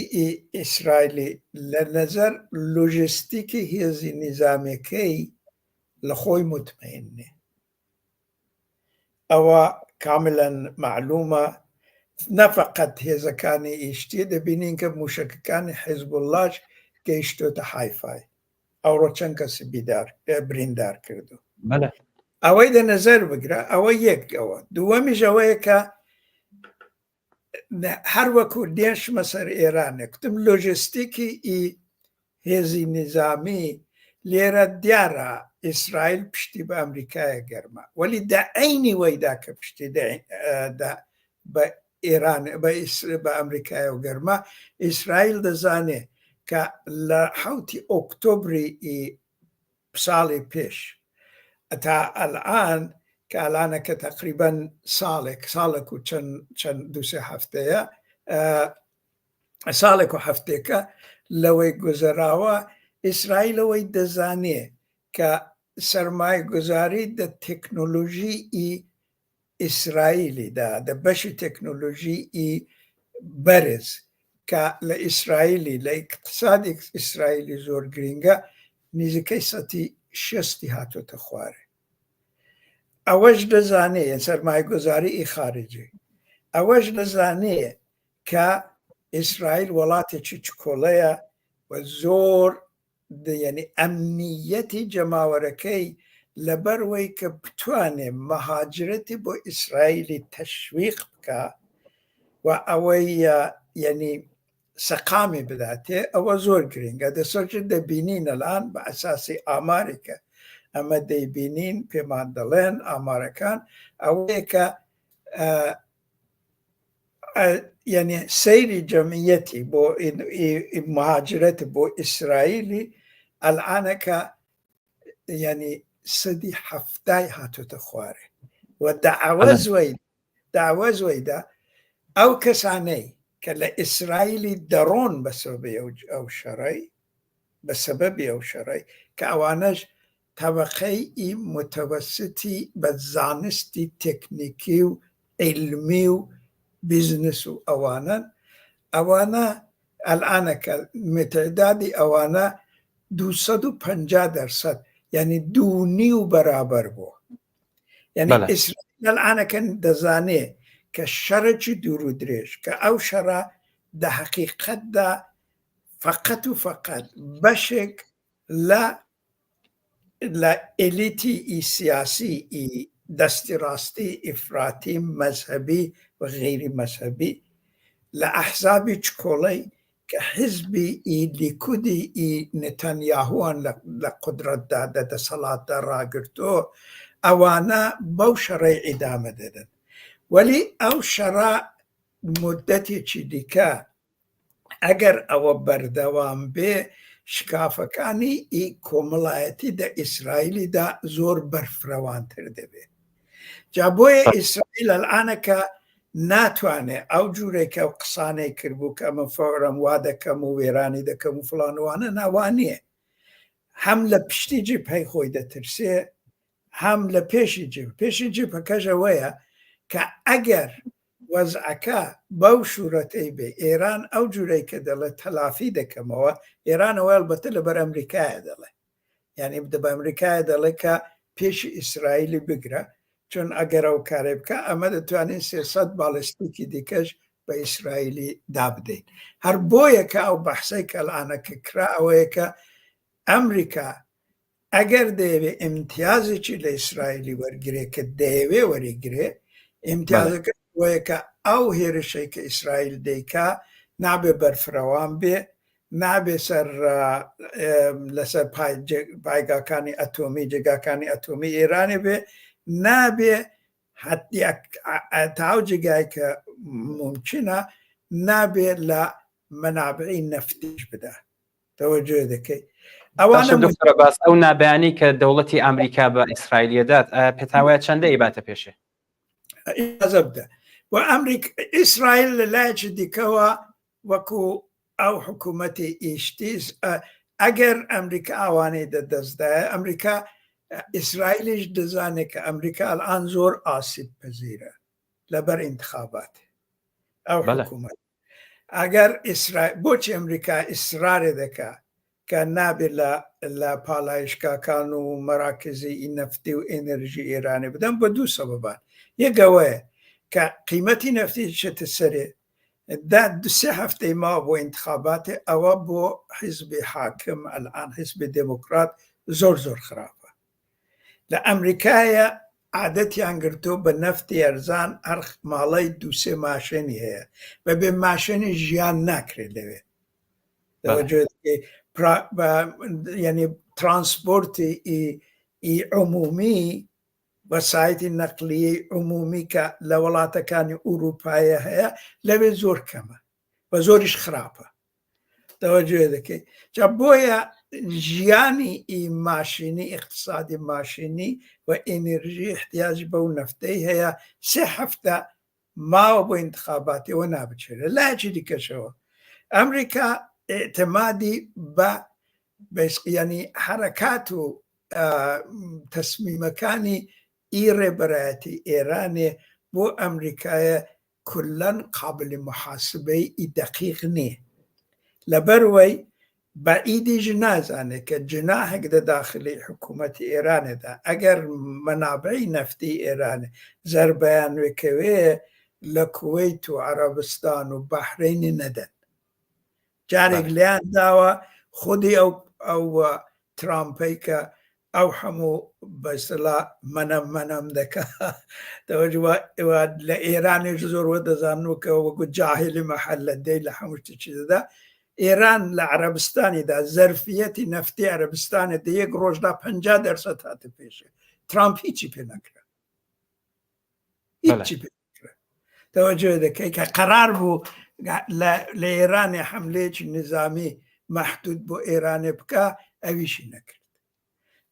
ئیسرائیلی لە نەزەر لۆژیستیکی هێزی نیزامەکەی لە خۆی مطمئنێ. ئەوە کاملەن معلومە نەفەقەت هێزەکانی ئیشتی دەبینین کە موشەکەکانی حیزبوڵڵاش گەیشتۆتە حایفای ئەوڕۆ چەند کەسی بریندار کردو. ئەوەی دە نەزەر بگرە ئەوە یەک ئەوە دووەمیش ئەوەیە کە هەر وەکو دێشمە سەر ئێرانێ کوتم لۆژیستیکی هێزی نظامی لێرە دیارە ئیسرائیل پشتی بە ئەمریکایە گەرمە وەلی دەعینی وەیدا کە پشتی بە ئێران بە ئەمریکایە و گەرمە ئیسرائیل دەزانێ کە لە 7 ئۆکتۆبری ساڵی پێش تا الآن كالآن كتقريبا سالك وشن دوسي هفتية سالك وهفتيك لوي گزراوه إسرائيل وي دزاني كسرماي گزاري د تكنولوجي إسرائيلي دا بش تكنولوجي برز كالإسرائيلي لاقتصاد إسرائيلي زور گرينگا نزكي ستي شستي هاتو تخواري اوج دزاني سرماي گزاري خارجي اوج دزاني كإسرائيل ولاتي تشكوليا وزور يعني أمنيتي جماوركي لبروي كبتواني مهاجرتي بو إسرائيلي تشويق بكا وأوي يعني سقامي بذاته أو زور جرينجا ده سوچ ده بينين الآن بأساسي أمريكا أما ده بينين بمان دلين أمريكان أويكا يعني سيري جمعيتي بو مهاجرتي بو إسرائيلي الآن يعني سدي حفتاي هاتو تخواري دعوة زويدة أو كساني كلا إسرائيلي درون بسبب أو شرعي كأوانج طبقي متوسطي بزانستي تكنيكي علمي بزنس أوانا الآن كمتعدادي أوانا 250% يعني دوني برابر بو يعني بله. إسرائيل الآن كان دزاني كالشرج دورو دريش كأو شرع ده حقيقة ده فقط وفقط بشك لا إليتي سياسي دستي راستي إفراطي مذهبي وغير مذهبي لأحزاب تشكولي كحزبي ليكودي نتنياهو لقدرة دادة صلاة راقرتو أوانا بوشري عدامة دادن ولي أو شراء مدتي تشديكا أجر أو بردوام بي شكافة كاني كوملايتي دا إسرائيلي دا زور برفروان تردبي جابوي إسرائيل الآن ناتواني أو جوري كو قصاني كربو كما فورم وادا كمو ويراني دا كمو فلان وانا نوانيه حملة بشتي جيب هاي خوي دا ترسي حملة بيشي جيب هكاجا كأجر وزعكا بوشورتي بي إيران أو جوري كدالة تلافي دا كموا إيران ويل بطل بر أمريكا دالة يعني بدأ بأمريكا دالة كبيش إسرائيلي بقرأ چون اگر او کارب که اما دتوانین 300 بالستیکی دیکش به اسرائیلی دابدین هر بویه که او بحثی که الان که کرا اوه که امریکا اگر دیوه امتیازی چی لاسرائیلی ورگره که دیوه ورگره امتیازی که اوه که او هیرشی که اسرائیل دیکا نابه برفروان بی نابه لسر پایگاه کانی اتومی جگاه کانی اتومی ایرانی بی نابي حتى تعوجي ممكنة نابي لا منابعين نفتيش بدا توجه ذكي أوانا دكتور باس أو نابعني كدولة أمريكا بإسرائيل دات بتاوي چنده إباتة بيشه زبدة وأمريكا إسرائيل لا يجدي كوا وكو أو حكومتي إشتيز أجر أمريكا أواني دزده أمريكا إسرائيل دزاني كأمريكا الآن زور آسيب بزيرة لبر انتخابات أو حكومة اگر إسرائيل بوش أمريكا إصرار ذكا كان نابي لا بالايشكا كانوا مراكزي نفتي وإنرجي إيراني بدن بدو سببان يقوى كقيمتي نفتي شتسري دا دسي هفتي ما بو انتخابات أو بو حزب حاكم الآن حزب ديمقراط زور خرافة لأمريكايا عادتي انگرتو بنفتي ارزان ارخ مالي دوسي ماشيني هي بماشيني جيان ناكري لوي توجه يعني ترانسبورتي عمومي وسائل النقلية عمومي لولاتا كان أوروبايا هي لوي زور كما وزورش خرافة توجه ذكي جابويا ژیانی ماشینی اقتصادی ماشینی و ئێنێرژی احتیاج بەو نەفتەی هەیە 3 هەفتە ماوە بۆ انتخاباتی و نابچێرە. لایەکی دیکەشەوە ئەمریکا اعتمادی بە ینی حرەکات و تەسمیمەکانی ڕێبەرایەتی ئێرانێ بۆ ئەمریکایە کولەن قابلی محاسبەی دەقیق نییە، لەبەروەی بەئیدیش نازانێت کە جناحێک لە داخلی حکوومەتی ئێرانێدا ئەگەر مەنابعی نەفتی ئێرانێ زەربەیان وێکەوەیە لە کوێیت و عەرەبستان و بەحرینی نەدەن. جارێک لیان داوە خودی ئەو ترامپەی کە ئەو هەموو بەسەلا مەنەم دەکە لە ئێرانێش زۆر دەزانوکە وەکو جاهلی مەحەلە دەی لە هەموو شتێکی دەدا. ئێران لە عەرەبستانیدا زەرفیەتی نەفتی عەرەبستانێ دە یەک ڕۆژدا 50% هاتە پێشێ. ترامپ هیچی پێ نەکرا، هیچی پێ نەکرا. تەوەجۆ دەکەی کە قەرار بوو لە ئێرانێ حەملەیەکی نظامی مەحدود بۆ ئێرانێ بکە، ئەویشی نەکرد.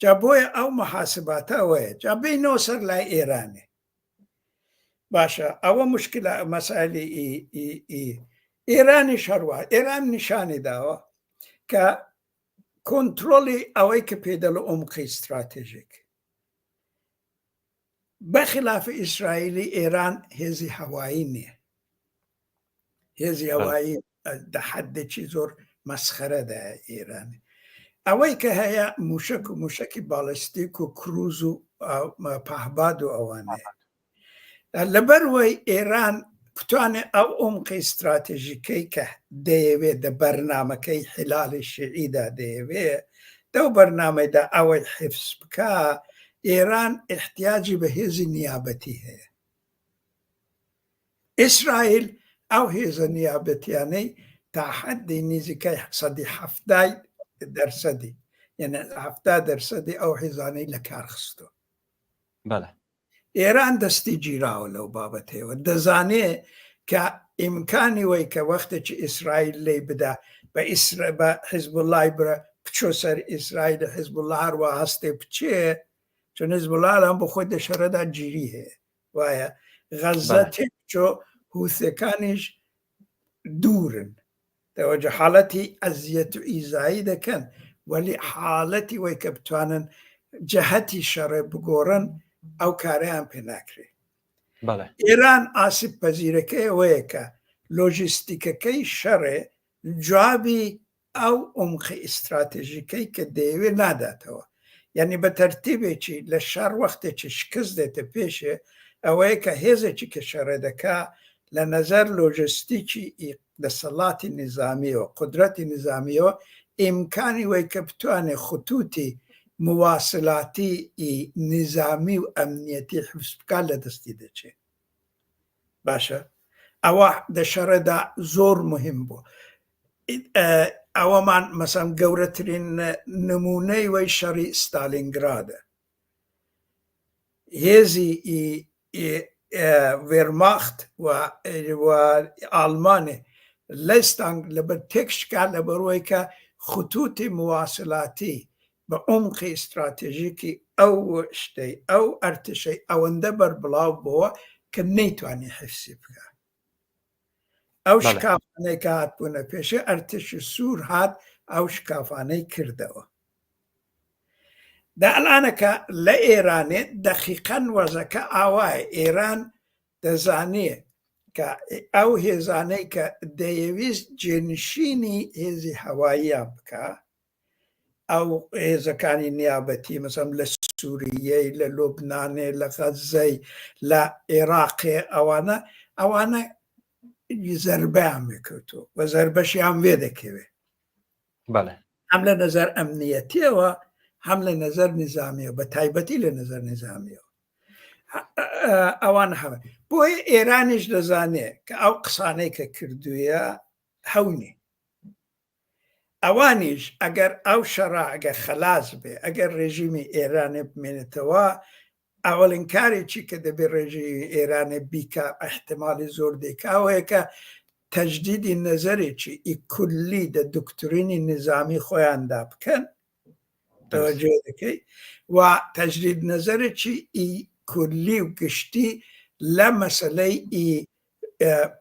جا بۆیە ئەو مەحاسباتە وەیە، جا بینەوە سەر لای ئێرانێ. باشە ئەوە مشکلە مەسائلی ئێرانی شەڕوا. ئێران نیشانی داوە کە کۆنترۆلی ئەوەی کە پێدەڵ عومقی استراتێژیک بەخلاف ئیسرائیلی ئێران هێزی هەوایی نییە. هێزی هەوایی دە حەدێکی زۆر مەسخەرەدا ئێرانی. ئەوەی کە هەیە موشک و موشکی باڵستیک و کروز و پەهباد و ئەوانەیە. لەبەروەی ئێران بتوانێت ئەو عومقی استراتێژیکەی کە دەیەوێت دە بەرنامەکەی حیلالی شیعیدا دەیەوێت دەو بەرنامەیدا ئەوەی حفظ بکە، ئێران احتیاجی بە هێزی نیابەتی هەیە. ئیسرائیل ئەو هێزە نیابەتیانەی تا حەدی نزیکەی 70% یعنی 70% ئەو هێزانەی لە کار خستۆ. ئێران دەستی گیراوە لەو بابەتەوە، دەزانێ کە ئیمکانی وەی کە وەختێکی ئیسرائیل لێ بدا بە حیزب الله برە بچۆ سەر ئیسرائیل، حیزب الله هەروە هەستێ بچێ، چون حیزب الله لەم بۆ خۆی دەشەرەدا گیری هەیە. وایە غەزە تێبچۆ هوثەکانیش دوورن، دەوەجە حاڵەتی ئەزیەت و ئیزایی دەکەن، وەلی حاڵەتی وەی کە بتوانن جەهەتی شەڕێ بگۆڕن ئەو کاریان پێ ناکرێ. ئێران ئاسیب پەزیرەکەی وەیە کە لۆژیستیکەکەی شەڕێ جوابی ئەو عومقی ئیستراتێژیکەی کە دەیەوێ ناداتەوە. یعنی بە تەرتیبێکی لە شەڕ وەختێکی شکست دێتە پێشێ، ئەوەیە کە هێزێکی کە شەڕێ دەکا لە نەزەر لۆژستیکی دەسەڵاتی نظامیەوە قدرەتی نظامیەوە ئیمکانی وەی کە بتوانێت خطوتی مواصلاتی نظامی و ئەمنیەتی حفظ بکە لە دەستی دەچێت. باشە ئەوە دەشەڕێدا زۆر مهم بوو. ئەوەمان مەسەڵەن گەورەترین نمونەی وەی شەڕی ستالینگرادە. هێزی وێرماخت و ئالمانێ لەستان لەبەر تێکشکار لەبەرەوەی کە خطوتی مواصلاتی بە عومقی استراتێژیکی ئەو شتەی ئەو ئەرتشەی ئەوەندە بەربڵاو بووە کە نەیتوانی حفسی بکە. ئەو شکافانەی کە هاتبوونە پێشێ ئەرتشی سوور هات ئەو شکافانەی کردەوە. دەعلانەکە لە ئێرانێ دەقیقەن وەزەکە ئاوایە. ئێران دەزانێ کە ئەو هێزانەی کە دەیەویست جێنشینی هێزی هەواییان بکە، ئەو هێزەکانی نیابەتی مەسەڵەن لە سووریەی، لە لوبنانێ، لە غەزەی، لە عێراقێ، ئەوانە زەربەیان بکەوتەوە و زەربەشیان وێ دەکەوێت. هەم لە نەزەر ئەمنیەتیەوە هەم لە نەزەر نظامیەوە، بە تایبەتی لە نەزەر نظامیەوە. ئەوان هەوە بۆیە ئێرانیش دەزانێت کە ئەو قسانەی کە کردوویە هەونی. ئەوانیش ئەگەر ئەو شەڕە ئەگەر خەلاص بێ، ئەگەر ڕێژیمی ئێرانێ بمێنێتەوە، ئەوەڵین کارێکی کە دەبێت ڕێژی ئێرانێ بیکە احتیمالی زۆر دێکاوەیە کە تجدیدی نەزەرێکی کولی دە دکتورینی نظامی خۆیاندا بکەن تەوەجۆ دەکەی و تەجدید نەزەرێکی کولی و گشتی لە مەسەلەی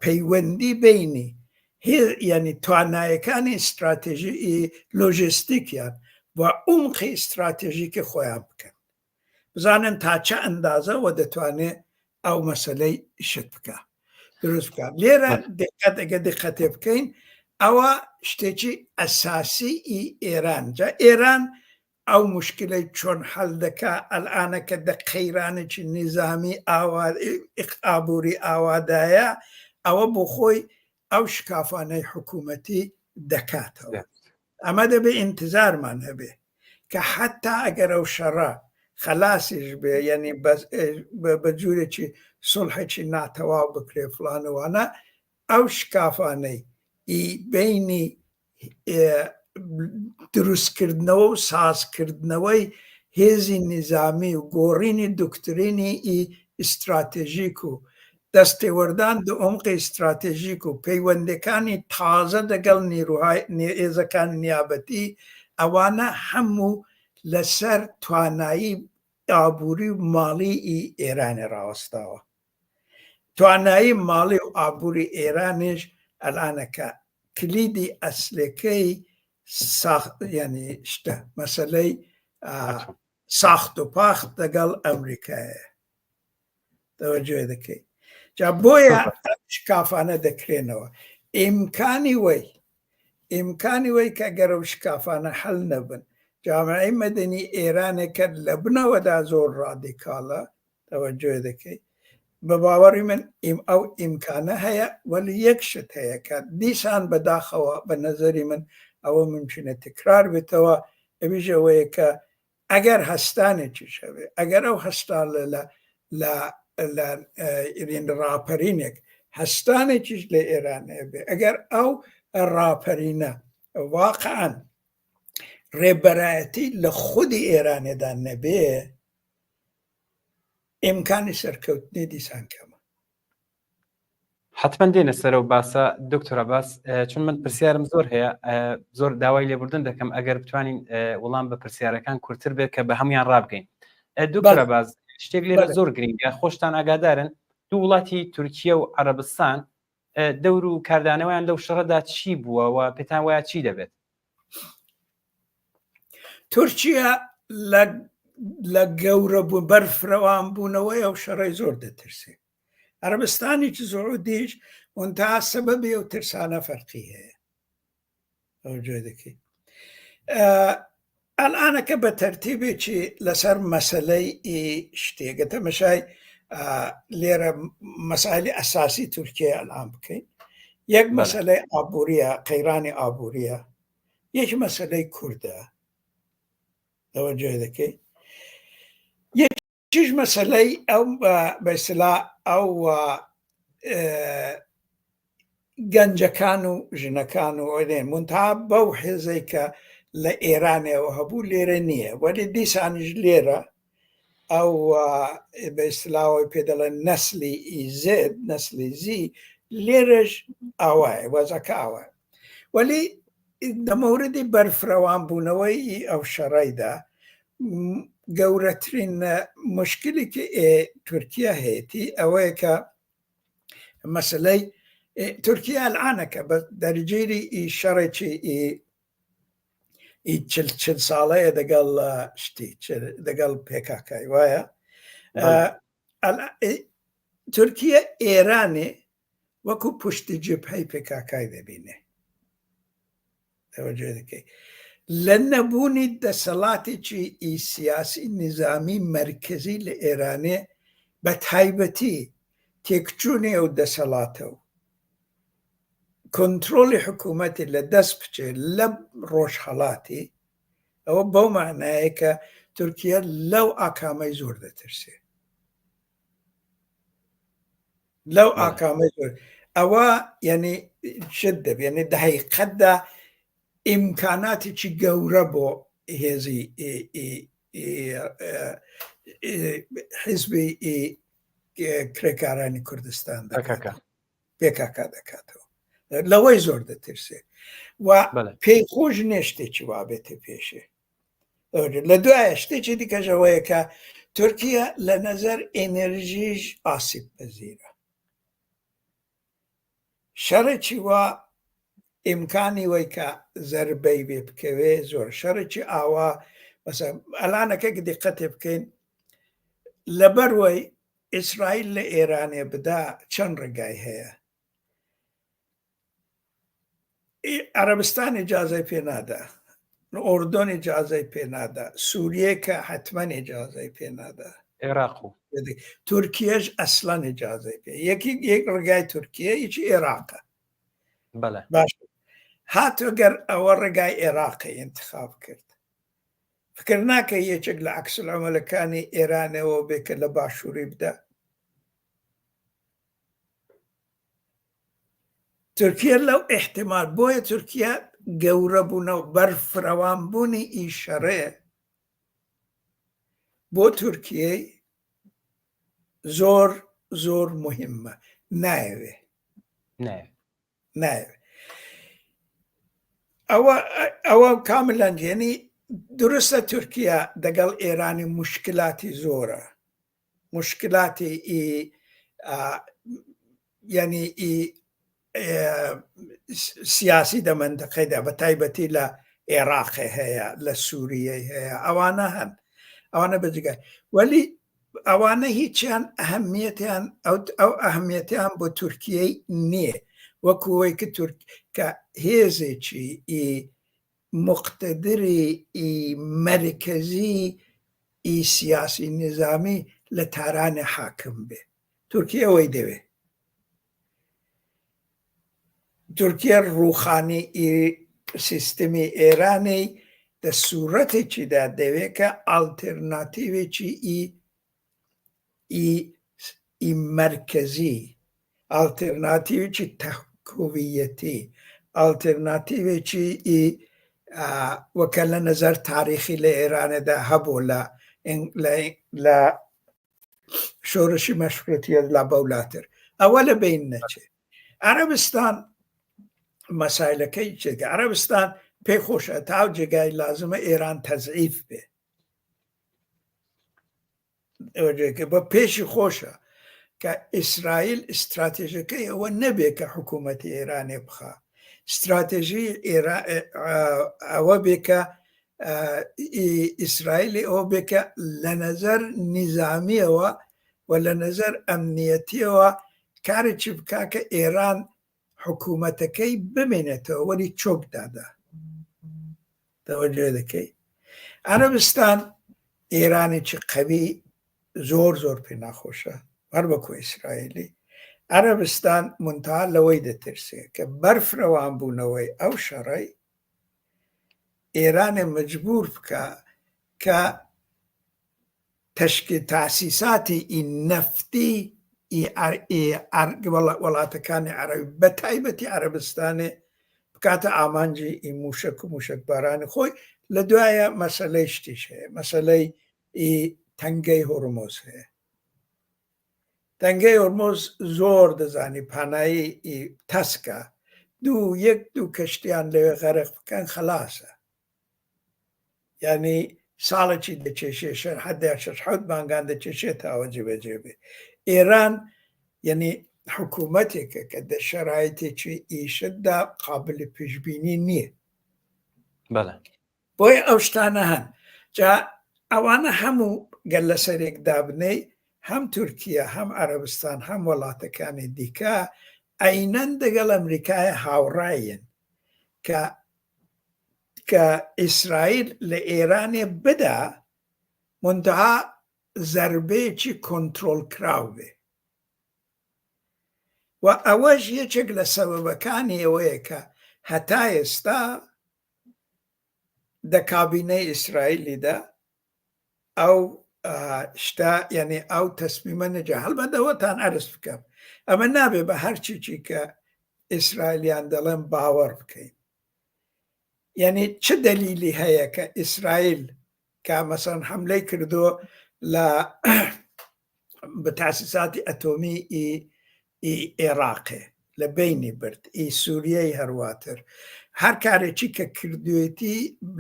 پەیوەندی بینی یعنی توانایەکانی استراتێژی لۆژیستیکیان و عمقی استراتێژیکی خۆیان بکەن بزانن تا چه ئەندازە و دەتوانێت ئەو مەسەلەی شت بکە دروست بکە لێرە دقت ئەگە دقەتێ بکەین ئەوە شتێکی ئەساسی ئێران جا ئێران ئەو مشکلەی چۆن هەڵ دەکا ئەلانەکە دە قەیرانێکی نظامی ئابووری ئاوادایە ئەوە بۆ خۆی ئەو شکافانەی حکوومەتی دەکاتەوە ئەمە دەبێ ئینتزارمان هەبێ کە حتا ئەگەر ئەو شەڕە خەلاسیش بێ یعنی بە جوورێکی سڵحێکی ناتەواو بکرێ فلانەوانە ئەو شکافانەی بینی دروستکردنەوە و سازکردنەوەی هێزی نظامی و گۆڕینی دکترینی ئیستراتێژیک و دەستێوەردان دو عمقی استراتێژیک و پەیوەندەکانی تازە دەگەڵ هێزەکانی نیابەتی ئەوانە هەموو لەسەر توانایی ئابووری و ماڵی ئێرانی ڕاوەستاوە توانایی ماڵی و ئابووری ئێرانیش ئەلانەکە کلیدی ئەسلەکەی ینی شتە مەسەلەی ساخت و پاخت دەگەڵ ئەمریکایە تەوەجۆ دەکەی جا بۆیە شکافانە دەکرێنەوە ئیمکانی وەی کە گەرە و شکافانە هەڵ نەبن جامعەی مەدەنی ئێرانێکە لە بنەوەدا زۆر ڕادیکاڵە تەوەجۆ دەکەی بە باوەڕی من ئەو ئیمکانە هەیە وەلی یەک شت هەیە کە دیسان بەداخەوە بە نەزەری من ئەوە ممکنە تکرار بێتەوە ئەویژەوەیە کە ئەگەر هەستانێکی شەوێ ئەگەر ئەو هەستان لە ڕاپەرینێک هەستانێکیش لە ئێرانەیە بێ ئەگەر ئەو ڕاپەرینە واقعاً ڕێبەرایەتی لە خودی ئێرانێدا نەبێ ئیمکانی سەرکەوتنی دیسان کەمە حتمما دێنە سەرە و باسە دکتۆر عەباس چون من پرسیارم زۆر هەیە زۆر داوای لێبوردن دەکەم ئەگەر بتوانین وەڵام بە پرسیارەکان کورتتر بێت کە بە هەمویان ڕابگەین دکتۆر عەباس شتێک لێرە زۆر گرنگە خۆشتان ئاگادارن دوو وڵاتی تورکیە و عەرەبستان دەور و کاردانەوەیان لەو شەڕەدا چی بووە و پێتان وایە چی دەبێت تورکیا لە گەورە بوو بەرفرەوان بوونەوەی ئەو شەڕی زۆر دەترسێ عەرەبستانێکی زۆعودیش منتها سەبەبی ئەو ترسانە فەرقی هەیە ئەو جۆ دەکەی ئەلانەکە بە تەرتیبێکی لەسەر مەسەلەی شتێکە تەمەشای لێرە مەسائلی ئەساسی تورکیا ئەلان بکەین یەک مەسەلەی ئابووریە قەیرانی ئابووریە یەک مەسەلەی کوردە ئەوە جێ دەکەی یەکیش مەسەلەی ئەو بە ئیستیلاح ئەو گەنجەکان و ژنەکان و ئەوێن منتها بەو حێزەی کە لە ئێرانەوە هەبوو لێرە نییە وەلی دیسانیش لێرە ئەو بە ئیستیلاحەوەی پێ دەڵێن نەسلی زێد نەسلی زی لێرەش ئاوایە وەزەکە ئاوایە وەلی دەمەوردی بەرفرەوان بوونەوەی ئەو شەڕەیدا گەورەترین مشکلی کە تورکیا هەیەی ئەوەیە کە مەسەلەی تورکیا العانەکە بە دەرەجەی شەڕێکی چل ساڵەیە دەگەڵ شتی دەگەڵ پێکاکای وایە تورکیا ئێرانێ وەکو پشتی جبهەی پێکاکای دەبینێ توجه دەکەی لە نەبوونی دەسەڵاتێکی سیاسی نظامی مرکزی لە ئێرانێ بە تایبەتی تێکچوونی ئەو دەسەڵاتە و کۆنترۆلی حکوومەتی لە دەست بچێ لە ڕۆژهەڵاتی ئەوە بەو معنایە کە تورکیا لەو ئاکامەی زۆر دەترسێ لەو ئاکامەی زۆر ئەوە یعنی شت دەبێ یعنی دەحقیقەتدا ئیمکاناتێکی گەورە بۆ هێزی حیزبی کرێکارانی کوردستان پێکاکا دەکاتەوە لەوەی زۆر دەترسێ و بەڵێ. پێی خۆش نییە شتێکی وابێتە پێشێ. لە دوایە شتێکی دیکەژەوەیە کە تورکیا لە نەزەر ئێنەرژیش ئاسیب پەزیرە. شەڕێکی وا ئیمکانی وەی کە زەربەی بێ بکەوێ زۆر. شەڕێکی ئاوا مەسەڵەن ئەلانەکە دیقەتێ بکەین لەبەروەی ئیسرائیل لە ئێرانێ بدا چەند ڕێگای هەیە. عەرەبستان ئیجازەی پێ نادا، ئوردن ئیجازەی پێ نادا، سووریە کە حتمەن ئیجازەی پێ نادا، عێراق و تورکیەش ئەسڵەن ئیجازەی پێ. یەک ڕێگای تورکیە هیچی عێراقە. بەڵێ باش هاتۆ گەر ئەوە ڕێگای عێراقی انتخاب کرد، فکر ناکە یەکێک لە عەکسالعەمەلەکانی ئێرانەوە بێکە لە باشووری بدا. تورکیا لەو احتیمال بۆیە تورکیا گەورە بوونەوە بەرفرەوانبوونی ئیشەڕێ بۆ تورکیای زۆر زۆر مهمە. نایەوێ ئەوە کاملەن یعنی درستە تورکیا دەگەڵ ئێرانی مشکلاتی زۆرە، مشکلاتی یعنی سیاسی دە منتەقەیدا بە تایبەتی لە عێراقی هەیە، لە سووریەی هەیە، ئەوانە هەن، ئەوانە بەجگای وەلی ئەوانە هیچیان ئەهەمیەتیان ئەو ئەهەمیەتیان بۆ تورکیای نییە، وەکوەوەی کە هێزێکی مقتدری مرکزی سیاسی نظامی لە تارانە حاکم بێ. تورکیا ئەوەی دەوێ. تورکیا ڕووخانی سیستمی ئێرانی دە سوورەتێکیدا دەوێت کە ئالترناتیڤێکی مرکزی، ئالترناتیڤێکی تەکۆڤیەتی، ئالترناتیڤێکی وەکە لە نەزەر تاریخی لە ئێرانەدا هەبوو لە شۆڕشی مەشروعیەت لە بەولاتر. ئەوە لە بین نەچێت. عەرەبستان مەسایلەکەی چێکە عەرەبستان پێی خۆشە تاو جێگای لازمە ئێران تەزعیف بێ، بە پێشی خۆشە کە ئیسرائیل استراتێژەکەی ئەوە نەبێ کە حکوومەتی ئێرانێ بخا، استراتێژی ئەوە بێ کە ئیسرائیلی ئەوە بێ کە لە نەزەر نیزامیەوە و لە نەزەر ئەمنیەتیەوە کارێکی بکا کە ئێران حکوومەتەکەی بمێنێتەوە وەری چۆک دادا. تەوەجێ دەکەی عەرەبستان ئێرانێکی قەوی زۆر زۆر پێ ناخۆشە هەر وەکو ئیسرائیلی. عەرەبستان منتها لەوەی دەترسێ کە بەرفرەوان بوونەوەی ئەو شەڕەی ئێرانێ مەجبور بکە کە تاسیساتی نەفتی وڵاتەکانی عەرەبی بە تایبەتی عەرەبستانێ بکاتە ئامانجی موشک و موشکبارانی خۆی. لە دوایە مەسەلەی شتیش هەیە، مەسەلەی تەنگەی هۆرمۆز هەیە. تەنگەی هۆرمۆز زۆر دەزانی پانایی تەسکە، دوو کەشتیان لەوێ غەرق بکەن خەلاسە، یعنی ساڵێکی دەچێشێ حەدە 6 بانگان دەچێشێت ئەوە جێبەجێ بێ. ئێران یعنی حکوومەتێکە کە دە شەرایەتێکی ئیشتدا قابلی پێشبینی نییە. بۆی ئەو شتانە هەن. جا ئەوانە هەموو گەل لە سەرێک دابنەی هەم تورکیا هەم عەرەبستان هەم وڵاتەکانی دیکە ئەینەن دەگەڵ ئەمریکای هاوڕایەن کە ئیسرائیل لە ئێرانێ بدا منتها زەربەیەکی کۆنترۆل کراو بێ. و ئەوەش یەکێک لە سەبەبەکانی ئەوەیە کە هەتا ئێستا دە کابینەی ئیسرائیلیدا ئەو شتا یعنی ئەو تەسمیمە نەجا هەڵبەتەوەتان عەرز بکەم ئەمە نابێ بە هەرچیی کە ئیسرائیلیان دەڵێن باوەڕ بکەین. یعنی چ دەلیلی هەیە کە ئیسرائیل کە مەسەڵەن حەملەی کردووە لە بە تاسیساتی ئەتۆمی عێراقێ، لە بینی برد ئی سووریای هەرواتر هەر کارێکی کە کردوێتی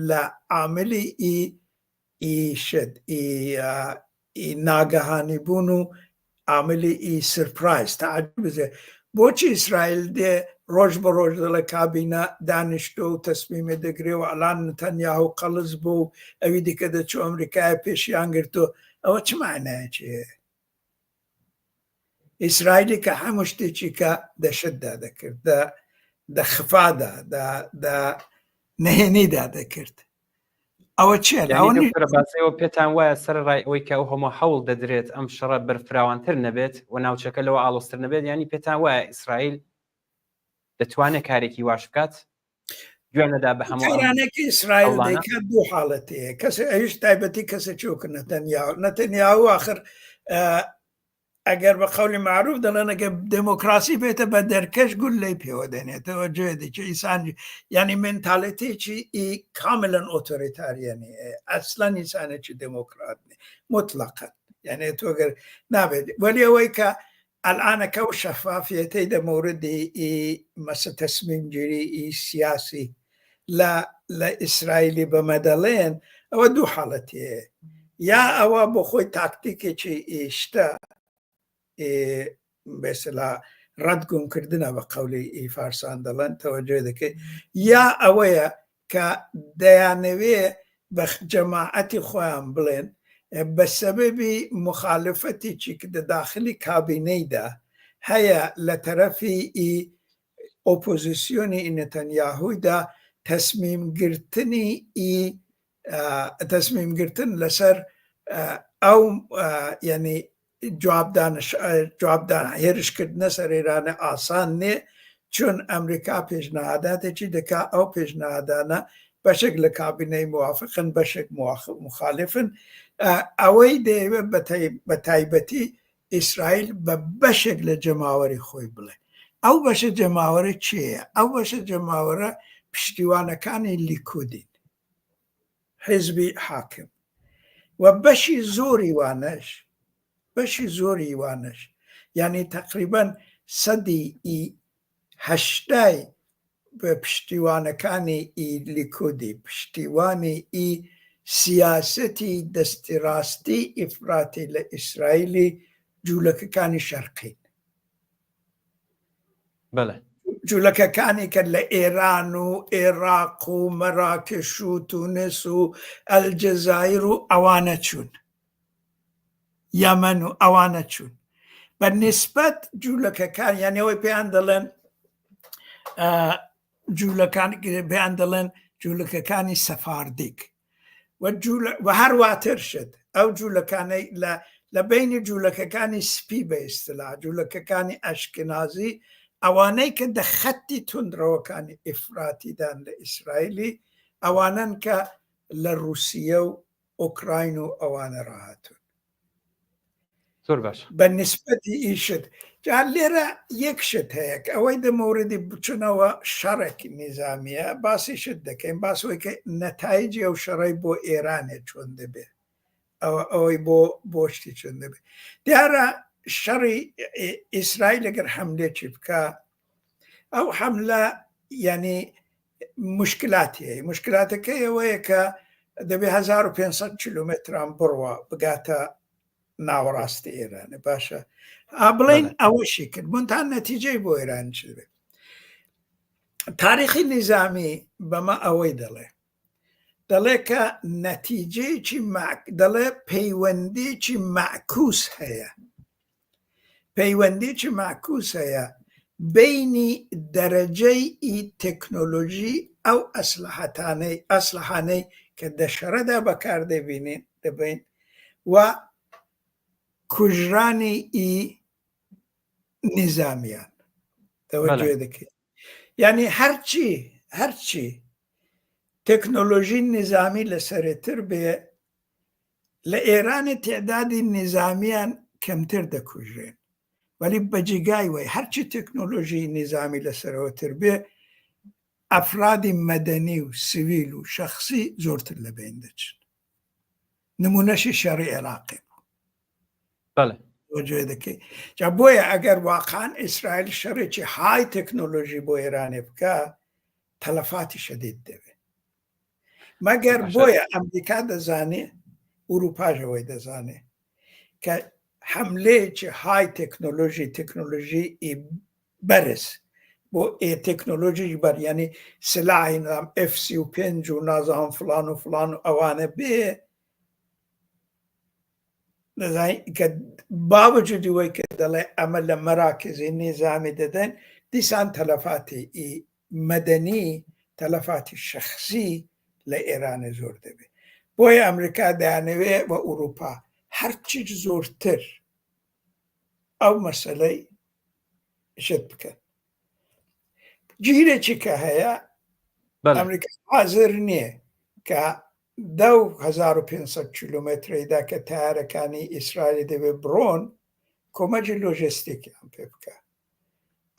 لە عاملی ئیشت ئی ناگەهانی بوون و عاملی ئی سرپرایز تعجب بزێ بۆچی ئیسرائیل دێ ڕۆژ بە ڕۆژ دەڵێ کابینە دانیشتۆ و تەسمیمێ دەگرێ و ئەلان نتەنیاهو قەڵز بوو و ئەوی دیکە دەچوو ئەمریکای پێشیان گرتو ئەوە چ معنایەکی هەیە ئیسرائیلی کە هەموو شتێکی کە دەشتدا دەکرد دەخفادا نەهێنیدا دەکرد ئەوە چیە باسەوە پێتان وایە سەر ڕای ئەوەی کە ئەو هەموو هەوڵ دەدرێت ئەم شەڕە بەرفراوانتر نەبێت و ناوچەکە لەوە ئاڵۆستر نەبێت ینی پێتان وایە ئیسرائیل دەتوانێت کارێکی واش بکات گوێنەدا بە هەمووانێکی ئیسرائیل دەیکات دوو حاڵەتەیە کەسە ئەویش تایبەتی کەسە چۆکە نەتەنیاهو آخر ئەگەر بە قەولی معروف دەڵێن ئەگە دموکراسی بێتە بە دەرکەش گول لی پێوە دێنێتەوە گوێ دەکە ئیسانی ینی مێنتاڵێتێکی کاملەن ئۆتۆریتاریەنی ئەسڵەن ئینسانێکی دموکراتنی مطلقاً یعنی تۆگەر نابێت وەلی ئەوەی کە الآنەکە و شەفافیەتەی دەموردی مەسە تەسمیم گیری سیاسی لە ئیسرائیلی بەمەدەڵێن ئەوە دوو حاڵەتیە یا ئەوە بۆ خۆی تاکتیکێکی ئیشتە بێسەلا ڕەتگوونکردنە بە قەولی فارسان دەڵێن تەوەجێ دەکەیت یا ئەوەیە کە دەیانەوێ بە جەماعەتی خۆیان بڵێن بە سەبەبی مخالفەتێکی کە داخلی کابینەیدا هەیە لە تەرەفی ئۆپۆزیسیۆنی نەتەنیاهویدا تەسمیمگرتن لەسەر ئەو ینی جوابدان هێرشکردنە سەر ئێرانە ئاسان نێ چون ئەمریکا پێشنەهاداتێکی دەکا ئەو پێشنەهادانە بەشێک لە کابینەی موافقن بەشێک مخالفن ئەوەی دەیەوێت بە تایبەتی ئیسرائیل بە بەشێک لە جەماوەری خۆی بڵێ ئەو بەشە جەماوەرە چییە؟ ئەو بەشە جەماوەرە پشتیوانەکانی لیکودین حیزبی حاکم و بەشی زۆری وانش یعنی تقریباً 80% بە پشتیوانەکانی لیکودی پشتیوانی سیاسەتی دەستی ڕاستی ئیفراتی لە ئیسرائیلی جوولەکەکانی شەرقین جوولەکەکانی کە لە ئێران و عێراق و مەراکش و تونس و ئەلجەزایر و ئەوانە چوون یەمەن و ئەوانە چوون بە نسبەت جوولەکەکان یانەوەی پێیان دەڵێن جوولەکەکانی سەفاردیک و هەرواتر شت ئەو جوولەکانەی لە بینی جوولەکەکانی سپی بە ئیستیلا جوولەکەکانی ئەشکنازی ئەوانەی کە دەخەتی توندڕەوەکانی ئیفراتیدان لە ئیسرائیلی ئەوانن کە لە رووسیە و ئۆکراین و ئەوانە ڕاهاتون بە نسبەتی ئیشت جا لێرە یەک شت هەیە ئەوەی دەمەوردی بچنەوە شەڕێکی نیزامیە باسی شت دەکەین باسەوەی کە نەتایجی ئەو شەڕی بۆ ئێرانێ چۆن دەبێت ئەوەی بۆ شتی چۆن دەبێت دیارە شەڕی ئیسرائیل ئەگەر حەملێکی بکە ئەو حەملە ینی مشکلاتی هەیە مشکلاتەکەی ئەوەیە کە دەبێ 1500 کیلومتران بڕوە بگاتە ناوەڕاستی ئێرانە باشە بڵین ئەوەشی کرد بوونتان نەتیجەی بۆ ئێران چ بێت تاریخی نظامی بەمە ئەوەی دەڵێ کە نەتیجەیەکی دەڵێ پەیوەندێکی معکوس هەیە پەیوەندێکی معکوس هەیە بینی دەرەجەی تەکنۆلۆژی ئەو ئەسلحانەی کە دەشەرەدا بەکاردەبێنین دەبین و کوژرانی نظامیان تەوەجێ دەکەیت یعنی هەرچی تەکنۆلۆژی نظامی لەسەرێتر بێ لە ئێرانی تێدادی نظامیان کەمتر دەکوژێن ولی بەجێگای وی هەرچی تەکنۆلۆژی نظامی لەسەرەوەتر بێ ئەفرادی مەدەنی و سیویل و شەخصی زۆرتر لەبین دەچن نمونەشی شەڕی عێراقی توجه دەکەی جا بۆیە ئەگەر واقعان ئیسرائیل شەڕێکی های تەکنۆلۆژی بۆ ئێرانێ بکە تەلەفاتی شەدید دەبێت مەگەر بۆیە ئەمریکا دەزانێ ئوروپاژەوەی دەزانێ کە حملەیەکی های تەکنۆلۆژی بەرز بۆ تەکنۆلۆژی بەر ینی سلاحی نام F-35 و نازانم فلان و فلان و ئەوانە بێ کە باوەجودی وەی کە دەڵێ ئەمە لە مەراکزی نێزامی دەدەن دیسان تەلەفاتی مەدەنی تەلەفاتی شەخصی لە ئێرانە زۆر دەبێت بۆیە ئەمریکا دەیانەوێ بە ئوروپا هەرچی زۆرتر ئەو مەسەلەی شت بکەن گیرێکی کە هەیە ئەمریکا حاضر نییە کە 1500 کیلومتریدا کە تایارەکانی ئیسرائیلی دەبێت بڕۆن کۆمەجی لۆژستیکیان پێ بکە